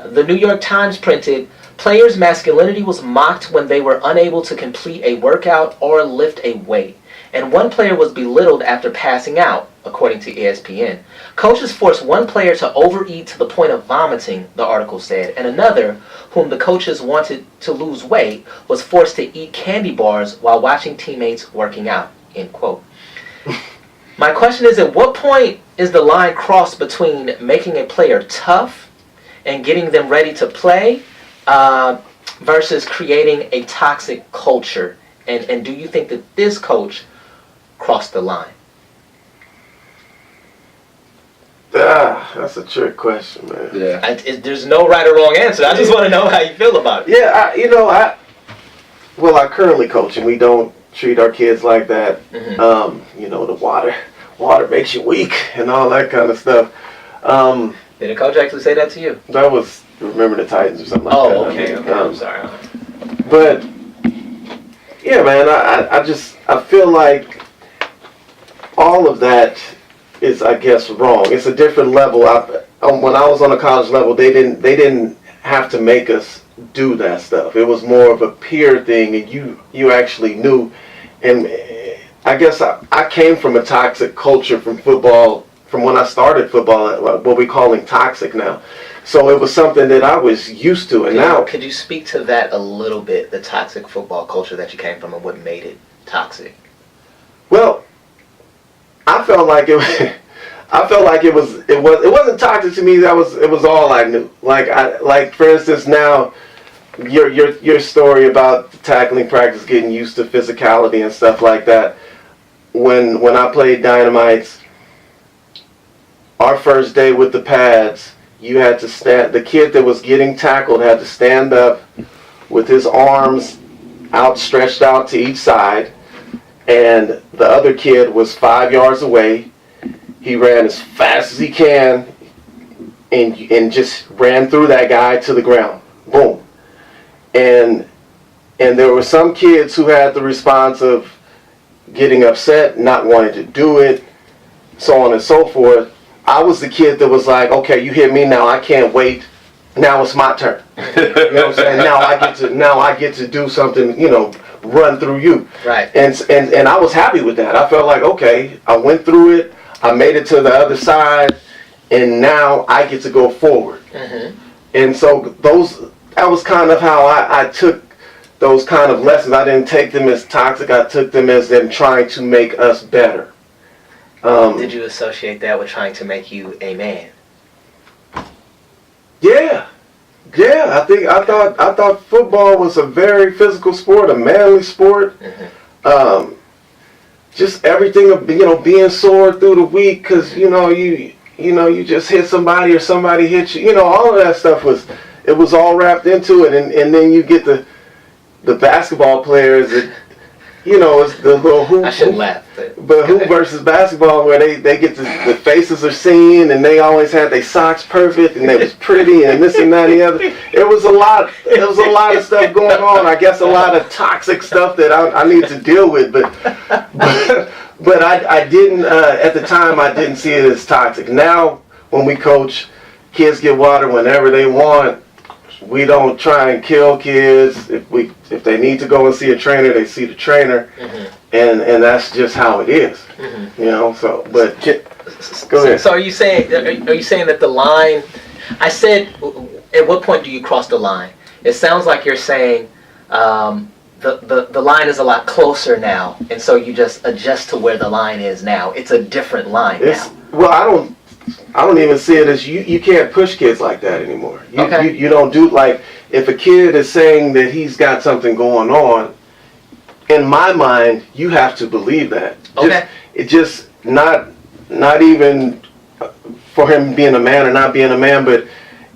[SPEAKER 1] The New York Times printed, players' masculinity was mocked when they were unable to complete a workout or lift a weight. And one player was belittled after passing out, according to ESPN. Coaches forced one player to overeat to the point of vomiting, the article said, and another, whom the coaches wanted to lose weight, was forced to eat candy bars while watching teammates working out, end quote. My question is, at what point is the line crossed between making a player tough and getting them ready to play versus creating a toxic culture? And do you think that this coach crossed the line?
[SPEAKER 3] That's a trick question, man.
[SPEAKER 2] Yeah.
[SPEAKER 1] There's no right or wrong answer. I just want to know how you feel about it.
[SPEAKER 3] Yeah, I currently coach, and we don't treat our kids like that. The water makes you weak and all that kind of stuff.
[SPEAKER 1] Did a coach actually say that to you?
[SPEAKER 3] That was Remember the Titans or something like that.
[SPEAKER 1] Oh, okay. I'm sorry.
[SPEAKER 3] But yeah, man, I feel like all of that is, I guess, wrong. It's a different level. When I was on a college level, they didn't have to make us do that stuff. It was more of a peer thing, and you actually knew. And I guess I came from a toxic culture from football, from when I started football, what we're calling toxic now. So it was something that I was used to, and now...
[SPEAKER 1] Could you speak to that a little bit, the toxic football culture that you came from and what made it toxic?
[SPEAKER 3] Well, I felt like it wasn't toxic to me. It was all I knew. Like for instance, now your story about the tackling practice, getting used to physicality and stuff like that. When I played Dynamites, our first day with the pads, you had to stand. The kid that was getting tackled had to stand up with his arms outstretched out to each side, and the other kid was 5 yards away. He ran as fast as he can and just ran through that guy to the ground. Boom. And there were some kids who had the response of getting upset, not wanting to do it, so on and so forth. I was the kid that was like, okay, you hit me now, I can't wait. Now it's my turn. You know what I'm saying? Now I get to do something, run through you.
[SPEAKER 1] Right.
[SPEAKER 3] And I was happy with that. I felt like, okay, I went through it, I made it to the other side, and now I get to go forward. Mm-hmm. And so that was kind of how I took those kind of lessons. I didn't take them as toxic. I took them as them trying to make us better.
[SPEAKER 1] Did you associate that with trying to make you a man?
[SPEAKER 3] Yeah. I thought football was a very physical sport, a manly sport. Mm-hmm. Just everything of being sore through the week because you just hit somebody or somebody hit you. All of that stuff was all wrapped into it, and then you get the basketball players that it's the little hoop.
[SPEAKER 1] I shouldn't laugh,
[SPEAKER 3] but hoop versus basketball where they get the faces are seen, and they always had their socks perfect, and they was pretty, and this and that and the other. It was a lot of stuff going on. I guess a lot of toxic stuff that I need to deal with, but I didn't at the time. I didn't see it as toxic. Now when we coach, kids get water whenever they want. We don't try and kill kids. If they need to go and see a trainer, they see the trainer, mm-hmm. and that's just how it is. Mm-hmm. So but go ahead.
[SPEAKER 1] So are you saying that the line? I said, at what point do you cross the line? It sounds like you're saying the line is a lot closer now, and so you just adjust to where the line is now. It's a different line now.
[SPEAKER 3] Well, I don't even see it as you can't push kids like that anymore. You don't do, like, if a kid is saying that he's got something going on, in my mind, you have to believe that.
[SPEAKER 1] Okay.
[SPEAKER 3] Not even for him being a man or not being a man, but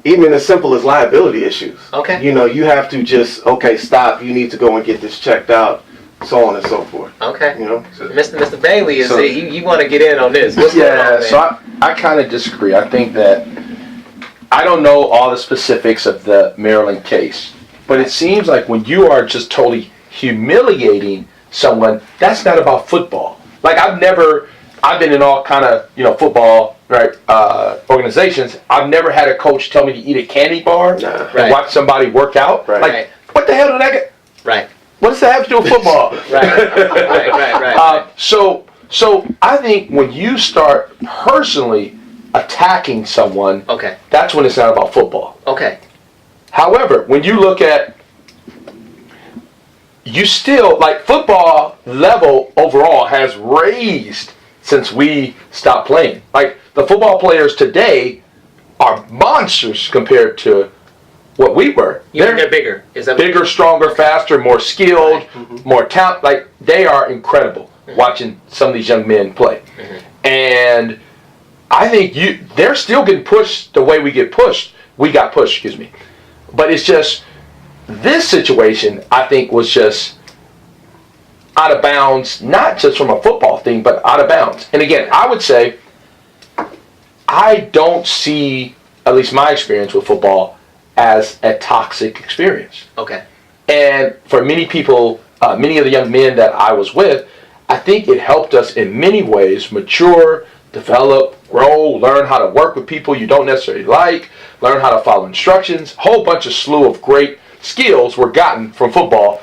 [SPEAKER 3] even as simple as liability issues.
[SPEAKER 1] Okay.
[SPEAKER 3] You know, you have to just, okay, stop. You need to go and get this checked out, so on and so forth.
[SPEAKER 1] Okay.
[SPEAKER 3] You know,
[SPEAKER 1] Mr. Bailey, you want to get in on this? What's going on, man?
[SPEAKER 2] So I kind of disagree. I think that I don't know all the specifics of the Maryland case, but it seems like when you are just totally humiliating someone, that's not about football. Like I've been in all kind of, football, right, organizations. I've never had a coach tell me to eat a candy bar and watch somebody work out.
[SPEAKER 3] Right.
[SPEAKER 2] Like, what the hell did that get?
[SPEAKER 1] Right.
[SPEAKER 2] What does that have to do with football?
[SPEAKER 1] Right.
[SPEAKER 2] So I think when you start personally attacking someone, that's when it's not about football.
[SPEAKER 1] Okay.
[SPEAKER 2] However, when you look at, you still, like football level overall has raised since we stopped playing. Like the football players today are monsters compared to what we were.
[SPEAKER 1] They're bigger. Is that
[SPEAKER 2] bigger, stronger, faster, more skilled, more talent. Like they are incredible watching some of these young men play. And I think they're still getting pushed the way we got pushed, excuse me. But it's just, this situation, I think, was just out of bounds, not just from a football thing, but out of bounds. And again, I would say, I don't see, at least my experience with football, as a toxic experience.
[SPEAKER 1] Okay.
[SPEAKER 2] And for many people, many of the young men that I was with, I think it helped us in many ways mature, develop, grow, learn how to work with people you don't necessarily like, learn how to follow instructions. A whole bunch of slew of great skills were gotten from football.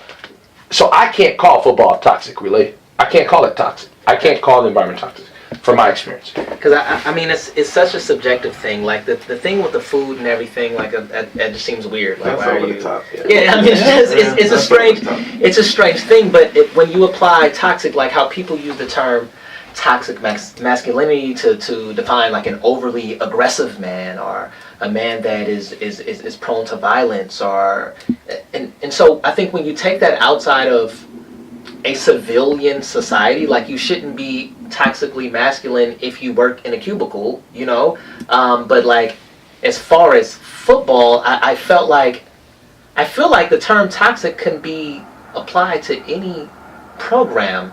[SPEAKER 2] So I can't call football toxic, really. I can't call it toxic. I can't call the environment toxic, from my experience.
[SPEAKER 1] Because I mean, it's such a subjective thing. Like the thing with the food and everything, like it just seems weird. Like,
[SPEAKER 3] that's
[SPEAKER 1] why are
[SPEAKER 3] over
[SPEAKER 1] you?
[SPEAKER 3] the top.
[SPEAKER 1] Yeah, I mean, it's a strange thing. But when you apply toxic, like how people use the term toxic masculinity to define like an overly aggressive man or a man that is prone to violence, or and so I think when you take that outside of a civilian society, like you shouldn't be toxically masculine if you work in a cubicle, but like as far as football, I feel like the term toxic can be applied to any program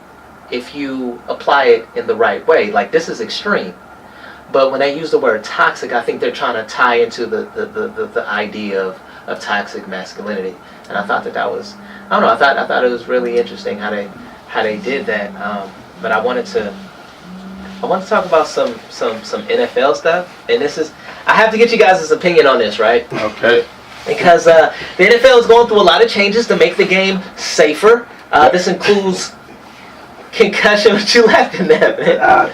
[SPEAKER 1] if you apply it in the right way. Like this is extreme, but when they use the word toxic, I think they're trying to tie into the idea of toxic masculinity. And I thought that was, I don't know, I thought it was really interesting how they did that. But I wanted to talk about some NFL stuff, and I have to get you guys' opinion on this, right?
[SPEAKER 2] Okay.
[SPEAKER 1] Because the NFL is going through a lot of changes to make the game safer. This includes concussion. What you laughing at, man?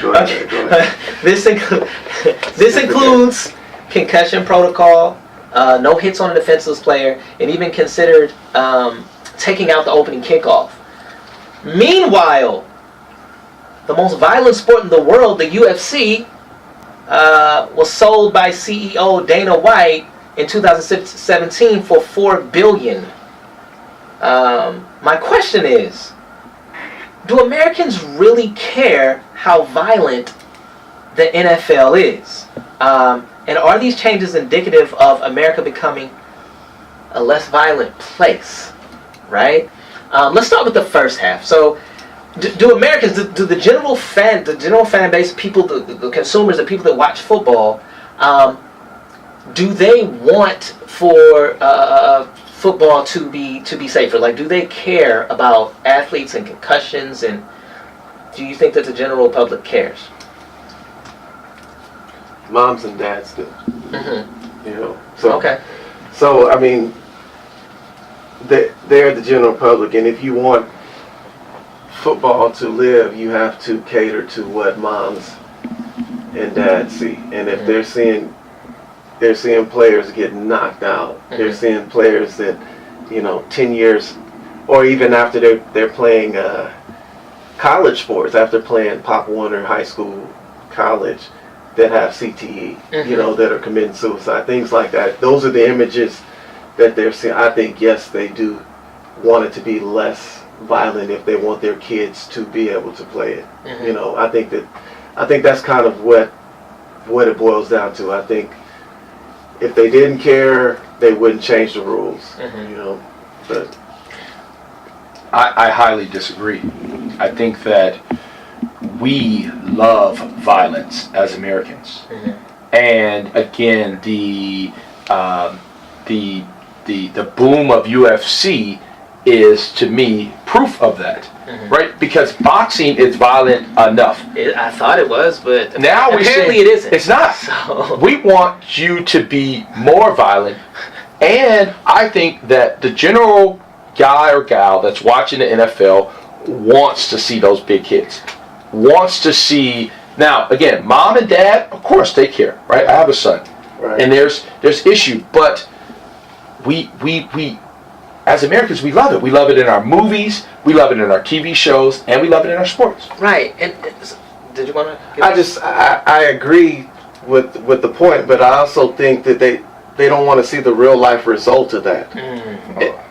[SPEAKER 3] Go ahead.
[SPEAKER 1] This includes concussion protocol, no hits on a defenseless player, and even considered taking out the opening kickoff. Meanwhile, the most violent sport in the world, the UFC, was sold by CEO Dana White in 2017 for $4 billion. My question is, do Americans really care how violent the NFL is? And are these changes indicative of America becoming a less violent place? Right? Let's start with the first half. So, do Americans, do the general fan base, people, the consumers, the people that watch football, do they want for football to be safer? Like, do they care about athletes and concussions? And do you think that the general public cares?
[SPEAKER 3] Moms and dads do.
[SPEAKER 1] Okay.
[SPEAKER 3] So I mean, they're the general public, and if you want football to live, you have to cater to what moms and dads see. And if they're seeing players get knocked out, they're seeing players that 10 years, or even after they're playing college sports, after playing Pop Warner high school, college, that have CTE, that are committing suicide, things like that. Those are the images that they're seeing. I think, yes, they do want it to be less violent if they want their kids to be able to play it. I think that's kind of what what it boils down to. I think if they didn't care, they wouldn't change the rules.
[SPEAKER 1] Mm-hmm.
[SPEAKER 3] You know, but
[SPEAKER 2] I highly disagree. I think that we love violence as Americans, and again, the boom of UFC is to me proof of that, right? Because boxing is violent enough.
[SPEAKER 1] I thought it was, but
[SPEAKER 2] Now
[SPEAKER 1] apparently it isn't.
[SPEAKER 2] It's not.
[SPEAKER 1] So.
[SPEAKER 2] We want you to be more violent, and I think that the general guy or gal that's watching the NFL wants to see those big hits. Wants to see. Now, again, mom and dad, of course, they care, right? I have a son,
[SPEAKER 3] right.
[SPEAKER 2] and there's issue, but we as Americans, we love it. We love it in our movies, we love it in our TV shows, and we love it in our sports.
[SPEAKER 1] Right. And did you want to?
[SPEAKER 3] I agree with the point, but I also think that they don't want to see the real life result of that.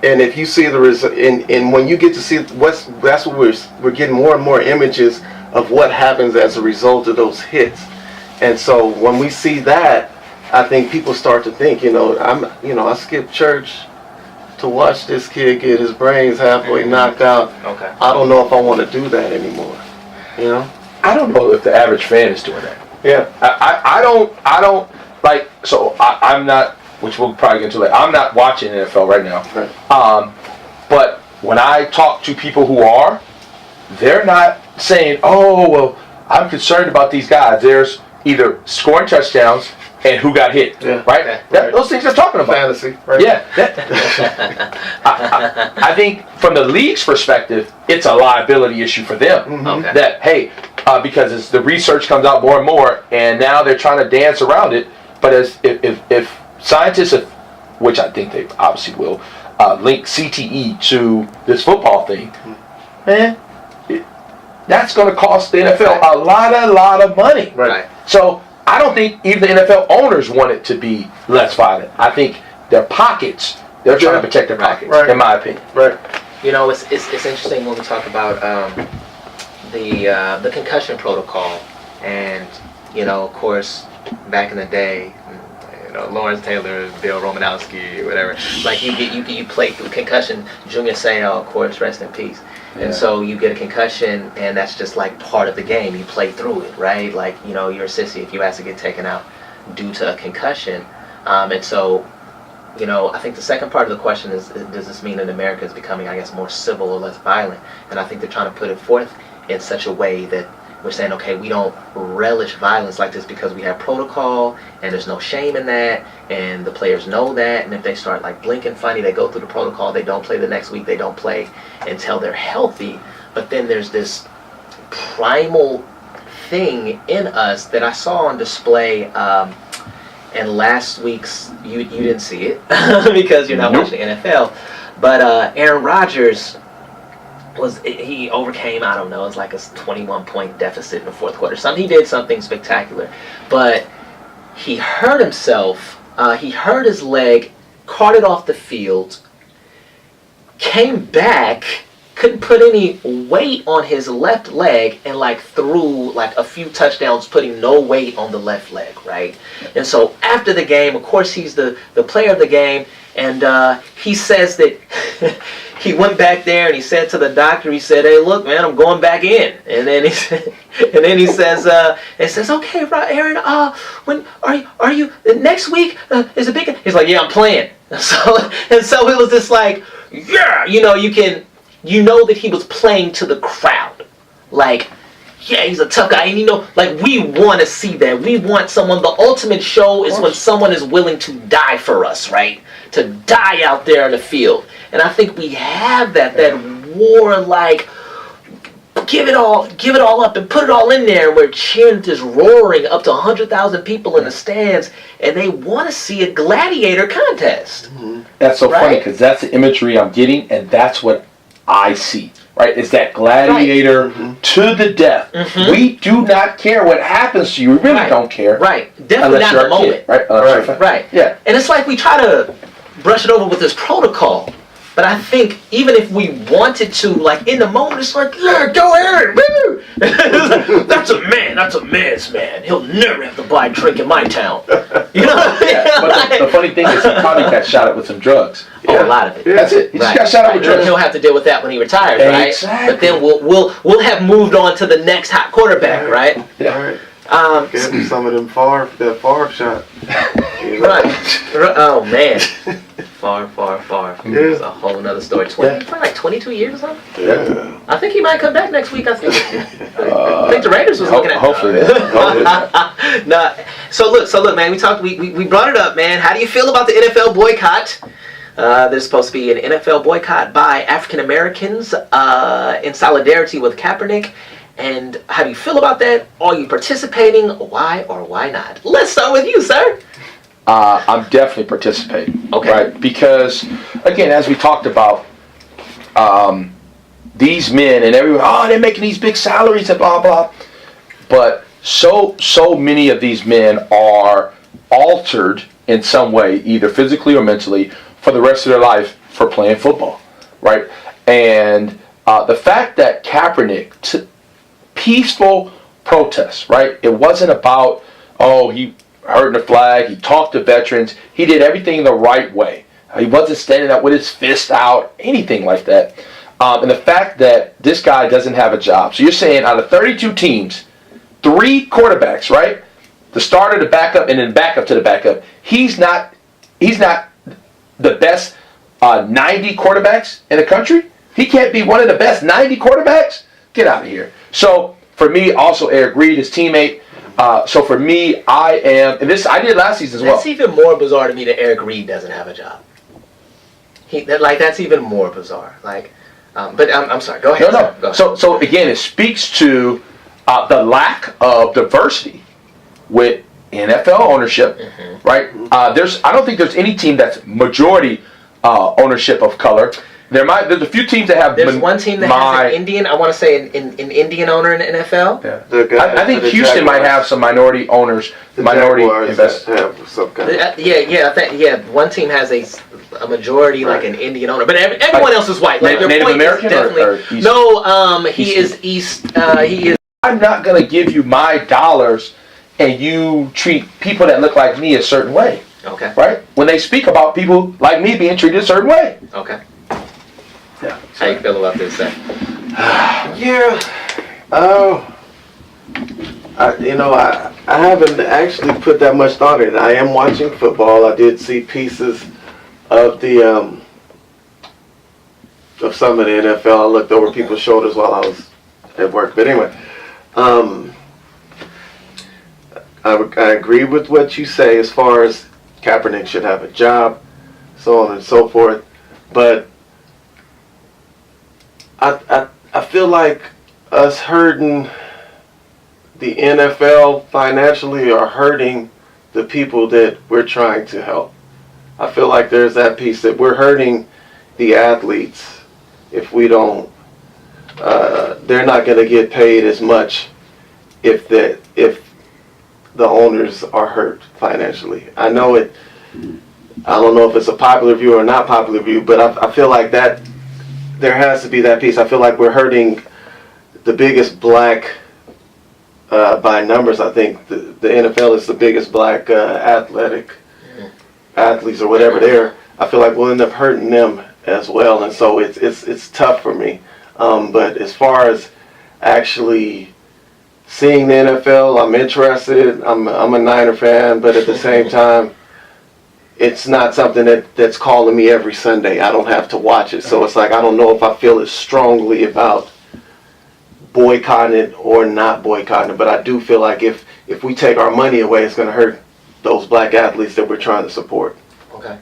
[SPEAKER 3] And if you see the result, and when you get to see that's what we're getting more and more images of what happens as a result of those hits. And so when we see that, I think people start to think, I skipped church to watch this kid get his brains halfway knocked out.
[SPEAKER 1] Okay.
[SPEAKER 3] I don't know if I want to do that anymore. You know?
[SPEAKER 2] I don't know if the average fan is doing that.
[SPEAKER 3] Yeah.
[SPEAKER 2] I don't like. So I'm not. Which we'll probably get into later. I'm not watching NFL right now.
[SPEAKER 3] Right.
[SPEAKER 2] But when I talk to people who are, they're not saying, "Oh, well, I'm concerned about these guys." There's either scoring touchdowns and who got hit, right? Those things they're talking about.
[SPEAKER 3] Fantasy, right?
[SPEAKER 2] Yeah. I think from the league's perspective, it's a liability issue for them.
[SPEAKER 1] Okay.
[SPEAKER 2] That, hey, because as the research comes out more and more, and now they're trying to dance around it. But if scientists, which I think they obviously will, link CTE to this football thing, man, that's going to cost the NFL a lot of money.
[SPEAKER 1] Right.
[SPEAKER 2] So I don't think even the NFL owners want it to be less violent. I think their pockets, they're trying to protect their pockets, in my opinion.
[SPEAKER 3] Right.
[SPEAKER 1] You know, it's interesting when we talk about the concussion protocol, and of course, back in the day, Lawrence Taylor, Bill Romanowski, whatever. Like you play concussion. Junior Seau, of course, rest in peace. Yeah. And so you get a concussion, and that's just like part of the game. You play through it, right? Like you're a sissy if you ask to get taken out due to a concussion. And so, I think the second part of the question is, does this mean that America is becoming, I guess, more civil or less violent? And I think they're trying to put it forth in such a way that we're saying, okay, we don't relish violence like this because we have protocol and there's no shame in that, and the players know that, and if they start like blinking funny, they go through the protocol, they don't play the next week, they don't play until they're healthy. But then there's this primal thing in us that I saw on display in last week's, you didn't see it because you're not watching the NFL, but Aaron Rodgers he overcame, I don't know, it's like a 21-point deficit in the fourth quarter. He did something spectacular, but he hurt himself. He hurt his leg, carted off the field, came back, couldn't put any weight on his left leg, and threw a few touchdowns, putting no weight on the left leg, right? And so after the game, of course, he's the player of the game, and he says that he went back there and he said to the doctor, he said, "Hey, look, man, I'm going back in." And then he says, "Okay, right, Aaron, when are you next week? Is a big?" He's like, "Yeah, I'm playing." So it was just like, yeah, you know that he was playing to the crowd, like, yeah, he's a tough guy, and we want to see that. We want someone. The ultimate show is when someone is willing to die for us, right? To die out there in the field. And I think we have that war, give it all up and put it all in there. And we're cheering, just roaring up to 100,000 people in the stands, and they want to see a gladiator contest.
[SPEAKER 2] Mm-hmm. That's so funny, because that's the imagery I'm getting, and that's what I see. Right? It's that gladiator to the death. Mm-hmm. We do not care what happens to you. We really don't care. Right. Definitely not in the moment.
[SPEAKER 1] Right. Yeah. And it's like we try to brush it over with this protocol. But I think even if we wanted to, like in the moment, it's like, yeah, go ahead, woo! That's a man. That's a man's man. He'll never have to buy a drink in my town. You know?
[SPEAKER 2] Yeah, but the funny thing is, he probably got shot at with some drugs.
[SPEAKER 1] Oh, a lot of it.
[SPEAKER 2] Yeah. That's it. He just got shot at with drugs.
[SPEAKER 1] He'll have to deal with that when he retires, right?
[SPEAKER 2] Exactly.
[SPEAKER 1] But then we'll have moved on to the next hot quarterback, right?
[SPEAKER 3] Yeah. Give him some of them that Favre shot. You know?
[SPEAKER 1] Right. Oh man. Far.
[SPEAKER 3] Yeah.
[SPEAKER 1] It's a whole nother story. Probably like 22 years or something.
[SPEAKER 3] Yeah.
[SPEAKER 1] I think he might come back next week. I think the Raiders was looking at.
[SPEAKER 2] Hopefully.
[SPEAKER 1] Nah. So look, man. We brought it up, man. How do you feel about the NFL boycott? There's supposed to be an NFL boycott by African Americans in solidarity with Kaepernick. And how do you feel about that? Are you participating? Why or why not? Let's start with you, sir.
[SPEAKER 2] I'm definitely participating.
[SPEAKER 1] Okay.
[SPEAKER 2] Right? Because, again, as we talked about, these men and everyone, they're making these big salaries and blah, blah. But so many of these men are altered in some way, either physically or mentally, for the rest of their life for playing football. Right? And the fact that Kaepernick peaceful protests, right? It wasn't about, he hurting the flag, he talked to veterans, he did everything the right way. He wasn't standing up with his fist out, anything like that. And the fact that this guy doesn't have a job. So you're saying out of 32 teams, 3 quarterbacks, right? The starter, the backup, and then backup to the backup. He's not the best 90 quarterbacks in the country. He can't be one of the best 90 quarterbacks. Get out of here. So for me, also Eric Reed, his teammate. So for me, I am, and this I did last season as well.
[SPEAKER 1] That's even more bizarre to me that Eric Reed doesn't have a job. That's even more bizarre. But I'm sorry. Go ahead.
[SPEAKER 2] No.
[SPEAKER 1] Go ahead.
[SPEAKER 2] So again, it speaks to the lack of diversity with NFL ownership, right? I don't think there's any team that's majority ownership of color. There's a few teams that have.
[SPEAKER 1] There's one team that has an Indian. I want to say an Indian owner in the NFL.
[SPEAKER 2] Yeah. I think Houston might have some minority owners, minority investors.
[SPEAKER 1] One team has a majority, like an Indian owner, but everyone else is white. Like
[SPEAKER 2] Native American or East?
[SPEAKER 1] No, he is East. He is.
[SPEAKER 2] I'm not gonna give you my dollars, and you treat people that look like me a certain way.
[SPEAKER 1] Okay.
[SPEAKER 2] Right? When they speak about people like me being treated a certain way.
[SPEAKER 1] Okay.
[SPEAKER 2] Yeah.
[SPEAKER 1] How you feel about this, Zach?
[SPEAKER 3] Yeah. I haven't actually put that much thought in it. I am watching football. I did see pieces of of some of the NFL. I looked over people's shoulders while I was at work. But anyway, I agree with what you say as far as Kaepernick should have a job, so on and so forth. But I feel like us hurting the NFL financially are hurting the people that we're trying to help. I feel like there's that piece that we're hurting the athletes if we don't. They're not going to get paid as much if the owners are hurt financially. I know it. I don't know if it's a popular view or not popular view, but I feel like that there has to be that piece. I feel like we're hurting the biggest black, by numbers, I think the NFL is the biggest black athletes or whatever there. I feel like we'll end up hurting them as well, and so it's tough for me. But as far as actually seeing the NFL, I'm interested. I'm a Niner fan, but at the same time, it's not something that's calling me every Sunday. I don't have to watch it. So it's like I don't know if I feel as strongly about boycotting it or not boycotting it. But I do feel like if we take our money away, it's going to hurt those black athletes that we're trying to support.
[SPEAKER 1] Okay.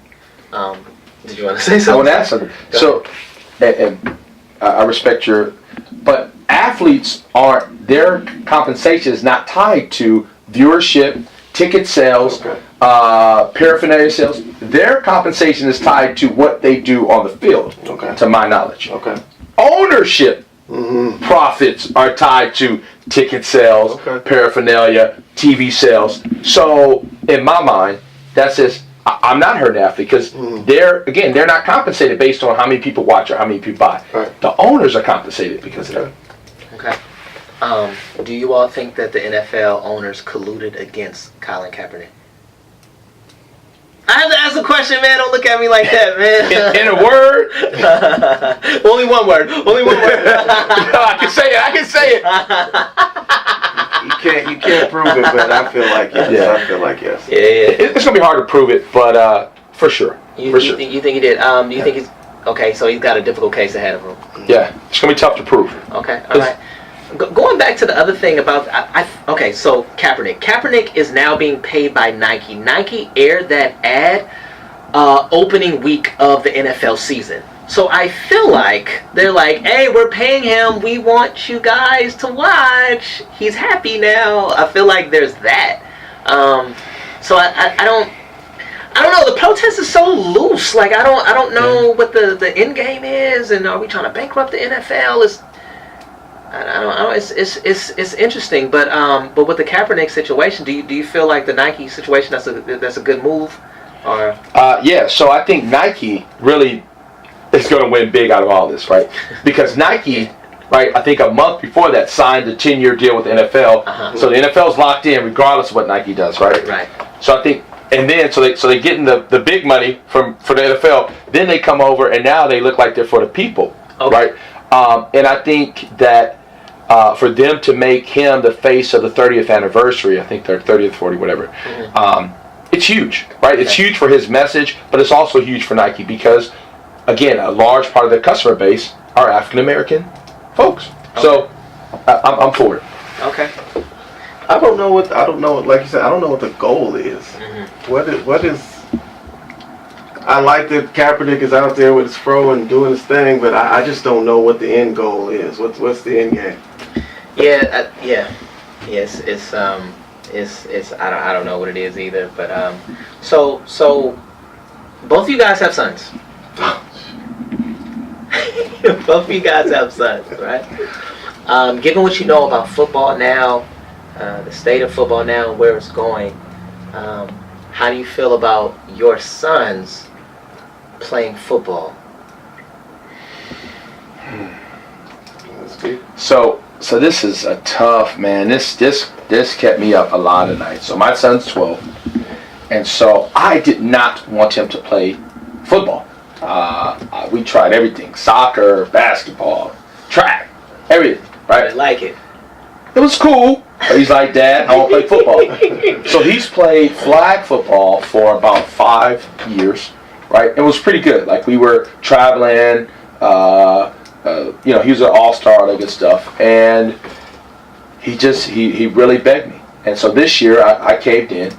[SPEAKER 1] Did you want to say something?
[SPEAKER 2] I want to ask something. So, and I respect but athletes their compensation is not tied to viewership, ticket sales, paraphernalia sales. Their compensation is tied to what they do on the field, to my knowledge.
[SPEAKER 3] Okay.
[SPEAKER 2] Ownership profits are tied to ticket sales, paraphernalia, TV sales. So, in my mind, that's just, I'm not hurting the athlete because they're not compensated based on how many people watch or how many people buy.
[SPEAKER 3] Right.
[SPEAKER 2] The owners are compensated because of that.
[SPEAKER 1] Okay. Do you all think that the NFL owners colluded against Colin Kaepernick? I have to ask a question, man. Don't look at me like that, man.
[SPEAKER 2] In a word?
[SPEAKER 1] Only one word. Only one word.
[SPEAKER 2] No, I can say it.
[SPEAKER 3] You can't prove it, but I feel like yes.
[SPEAKER 2] Yeah.
[SPEAKER 3] I feel like yes.
[SPEAKER 1] Yeah.
[SPEAKER 2] It's gonna be hard to prove it, but for sure.
[SPEAKER 1] You
[SPEAKER 2] sure.
[SPEAKER 1] think he did? Do you think he's okay? So he's got a difficult case ahead of him.
[SPEAKER 2] Yeah, it's gonna be tough to prove.
[SPEAKER 1] Okay, all right. Going back to the other thing about okay, so Kaepernick is now being paid by Nike. Nike aired that ad opening week of the NFL season. So I feel like they're like, hey, we're paying him. We want you guys to watch. He's happy now. I feel like there's that. So I don't know. The protest is so loose. Like I don't know what the end game is, and are we trying to bankrupt the NFL? I don't know. It's interesting, but with the Kaepernick situation, do you feel like the Nike situation that's a good move, or?
[SPEAKER 2] Yeah. So I think Nike really is going to win big out of all this, right? Because Nike, right? I think a month before that signed a 10-year deal with the NFL, so the NFL's locked in regardless of what Nike does, right?
[SPEAKER 1] Right.
[SPEAKER 2] So I think, and then so they getting the big money for the NFL. Then they come over and now they look like they're for the people, right? And I think that for them to make him the face of the 30th anniversary, I think they're 30th, 40, whatever, it's huge, right? It's huge for his message, but it's also huge for Nike because, again, a large part of their customer base are African American folks. So I'm for it.
[SPEAKER 1] Okay.
[SPEAKER 3] I don't know. Like you said, I don't know what the goal is. What is? I like that Kaepernick is out there with his fro and doing his thing, but I just don't know what the end goal is. What's the end game?
[SPEAKER 1] Yes, it's I don't know what it is either, but so both of you guys have sons. Both of you guys have sons, right? Given what you know about football now, the state of football now and where it's going, how do you feel about your sons playing football?
[SPEAKER 2] So this is a tough, man. This kept me up a lot of nights. So my son's 12, and so I did not want him to play football. We tried everything: soccer, basketball, track, everything. Right?
[SPEAKER 1] I like it.
[SPEAKER 2] It was cool. But he's like, Dad, I want to play football. So he's played flag football for about 5 years, right? It was pretty good. Like we were traveling. He was an all-star, all that good stuff, and he really begged me. And so this year I caved in,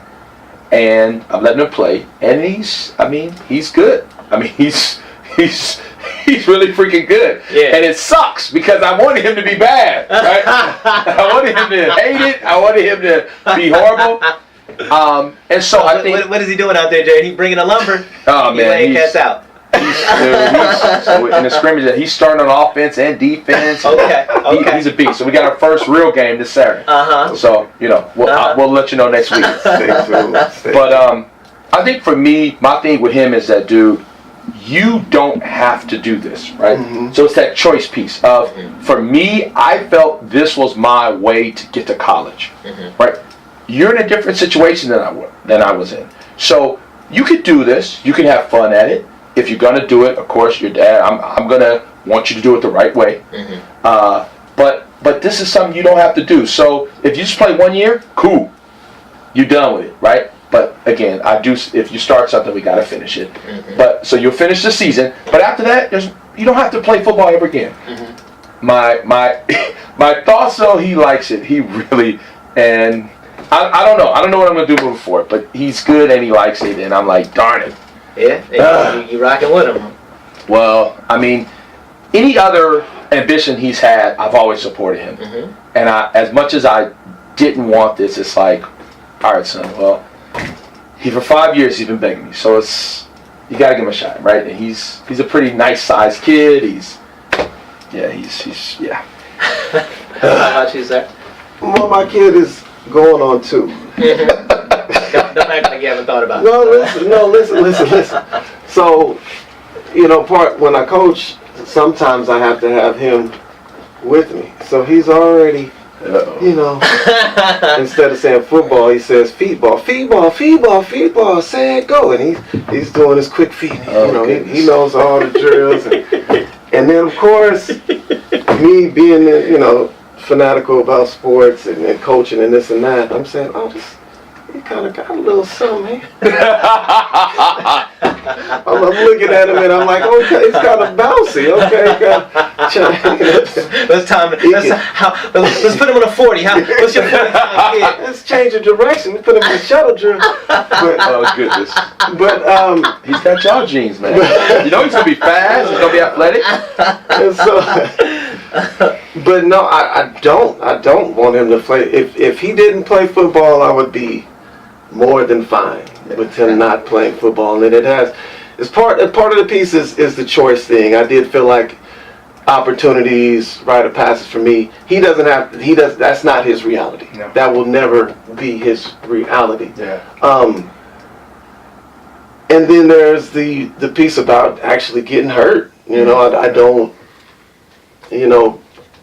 [SPEAKER 2] and I'm letting him play, and he's good. I mean, he's really freaking good. Yeah. And it sucks because I wanted him to be bad, right? I wanted him to hate it. I wanted him to be horrible. And so I think.
[SPEAKER 1] What is he doing out there, Jay? He bringing the lumber.
[SPEAKER 2] Oh man,
[SPEAKER 1] he's laying cats out.
[SPEAKER 2] In the scrimmage, he's starting on offense and defense.
[SPEAKER 1] Okay.
[SPEAKER 2] He's a beast. So we got our first real game this Saturday. So we'll let you know next week. But I think for me, my thing with him is that, dude, you don't have to do this, right? So it's that choice piece of, for me, I felt this was my way to get to college, right? You're in a different situation than I was in. So you could do this. You can have fun at it. If you're gonna do it, of course, your dad. I'm gonna want you to do it the right way. But this is something you don't have to do. So if you just play 1 year, cool. You're done with it, right? But again, if you start something, we gotta finish it. But so you'll finish the season. But after that, you don't have to play football ever again. My thoughts though, he likes it. He really, and I don't know. I don't know what I'm gonna do moving forward. But he's good and he likes it, and I'm like, darn it.
[SPEAKER 1] Yeah, you rocking with him.
[SPEAKER 2] Well, I mean, any other ambition he's had, I've always supported him. And as much as I didn't want this, it's like, all right, son. Well, for 5 years he's been begging me, so you got to give him a shot, right? And he's a pretty nice sized kid. He's
[SPEAKER 1] How about you, sir?
[SPEAKER 3] Well, my kid is going on 2.
[SPEAKER 1] Don't act like you haven't thought about
[SPEAKER 3] it. Listen. So, when I coach, sometimes I have to have him with me. So he's already, instead of saying football, he says feetball, say it, go. And he's doing his quick feet. He knows all the drills. And then, of course, me being, fanatical about sports and coaching and this and that, I'm saying, he kind of got a little something. I'm looking at him and I'm like, okay, he's kind of bouncy. Okay,
[SPEAKER 1] let's put him on a 40. What's your 40 time kid?
[SPEAKER 3] Let's change the direction. Let's put him in the shuttle drill.
[SPEAKER 2] Oh goodness.
[SPEAKER 3] But
[SPEAKER 2] he's got y'all genes, man. He's gonna be fast. He's gonna be athletic.
[SPEAKER 3] And so, but no, I don't want him to play. If he didn't play football, I would be more than fine with him not playing football. And it's part of the piece is the choice thing. I did feel like opportunities, rite of passage for me. That's not his reality. No. That will never be his reality.
[SPEAKER 2] Yeah.
[SPEAKER 3] And then there's the piece about actually getting hurt. I don't,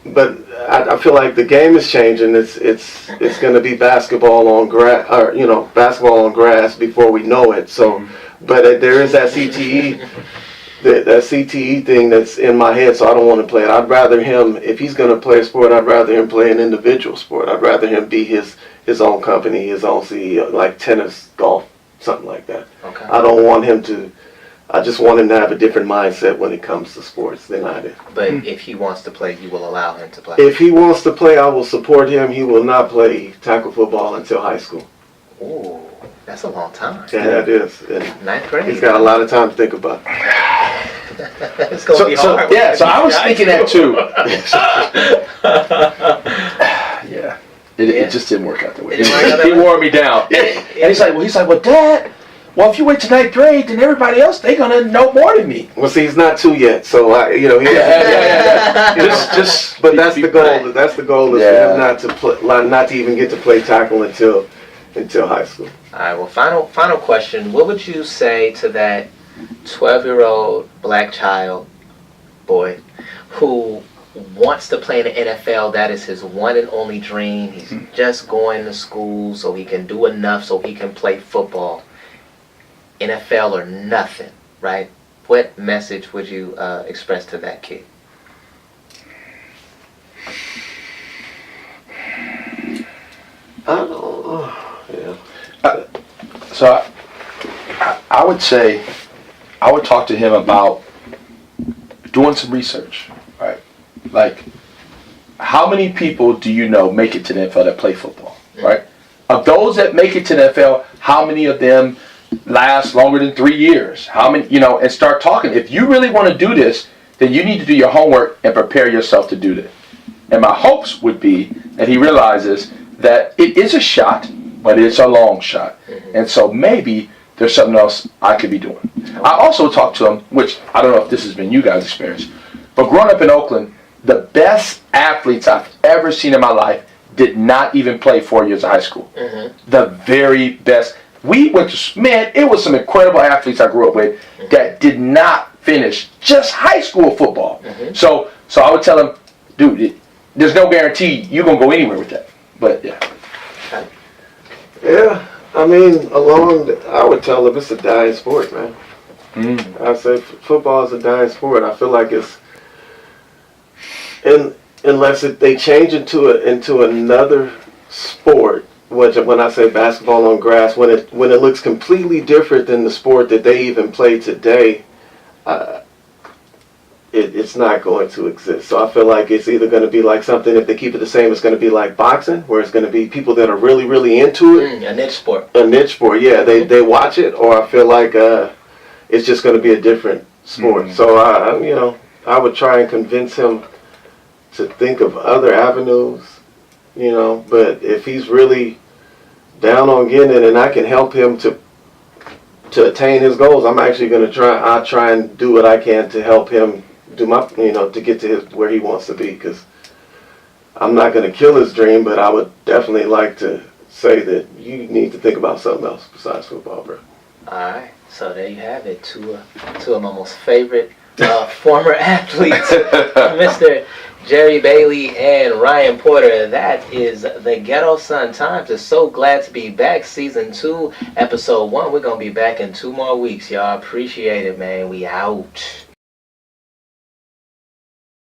[SPEAKER 3] but I feel like the game is changing. It's going to be basketball on grass, or basketball on grass before we know it. So, but there is that CTE, that CTE thing that's in my head. So I don't want to play it. I'd rather him, if he's going to play a sport, I'd rather him play an individual sport. I'd rather him be his own company, his own CEO, like tennis, golf, something like that.
[SPEAKER 1] Okay.
[SPEAKER 3] I don't want him to. I just want him to have a different mindset when it comes to sports than I do.
[SPEAKER 1] But if he wants to play, you will allow him to play?
[SPEAKER 3] If he wants to play, I will support him. He will not play tackle football until high school.
[SPEAKER 1] Ooh, that's a long time.
[SPEAKER 3] Yeah, it is. And
[SPEAKER 1] ninth grade.
[SPEAKER 3] He's got a lot of time to think about.
[SPEAKER 1] It's going to be hard.
[SPEAKER 2] So I was thinking that too. Yeah. It just didn't work out the way. He wore me down. And he's like, well, Dad, well, if you wait to ninth grade, then everybody else, they're going to know more than me.
[SPEAKER 3] Well, see, he's not 2 yet, so, but that's the goal. That's the goal, is for him not to even get to play tackle until high school.
[SPEAKER 1] All right, well, final question. What would you say to that 12-year-old black boy, who wants to play in the NFL? That is his one and only dream. He's just going to school so he can do enough so he can play football. NFL or nothing, right? What message would you express to that kid?
[SPEAKER 3] I don't know. Yeah.
[SPEAKER 2] So I would say, I would talk to him about doing some research, right? Like, how many people do you know make it to the NFL that play football, right? Of those that make it to the NFL, how many of them last longer than 3 years? How many, and start talking. If you really want to do this, then you need to do your homework and prepare yourself to do this. And my hopes would be that he realizes that it is a shot, but it's a long shot. And so maybe there's something else I could be doing. I also talked to him, which I don't know if this has been you guys' experience, but growing up in Oakland, the best athletes I've ever seen in my life did not even play 4 years of high school. The very best. We went to, it was some incredible athletes I grew up with that did not finish just high school football. So I would tell him, dude, there's no guarantee you're going to go anywhere with that. But yeah.
[SPEAKER 3] Yeah, I mean, I would tell them it's a dying sport, man. I say football is a dying sport. I feel like it's, unless they change into another sport, which when I say basketball on grass, when it looks completely different than the sport that they even play today, it's not going to exist. So I feel like it's either going to be like something, if they keep it the same, it's going to be like boxing, where it's going to be people that are really, really into it.
[SPEAKER 1] A niche sport.
[SPEAKER 3] A niche sport, yeah. They watch it, or I feel like it's just going to be a different sport. So I would try and convince him to think of other avenues, but if he's really down on getting it and I can help him to attain his goals, I'm actually going to I'll try and do what I can to help him do my, to get to where he wants to be, because I'm not going to kill his dream, but I would definitely like to say that you need to think about something else besides football, bro.
[SPEAKER 1] All right, so there you have it. Two of my most favorite former athletes, Mr. Jerry Bailey and Ryan Porter. That is the Ghettosun Times. Is so glad to be back. Season 2, episode 1. We're gonna be back in 2 more weeks, y'all. Appreciate it, man. We out.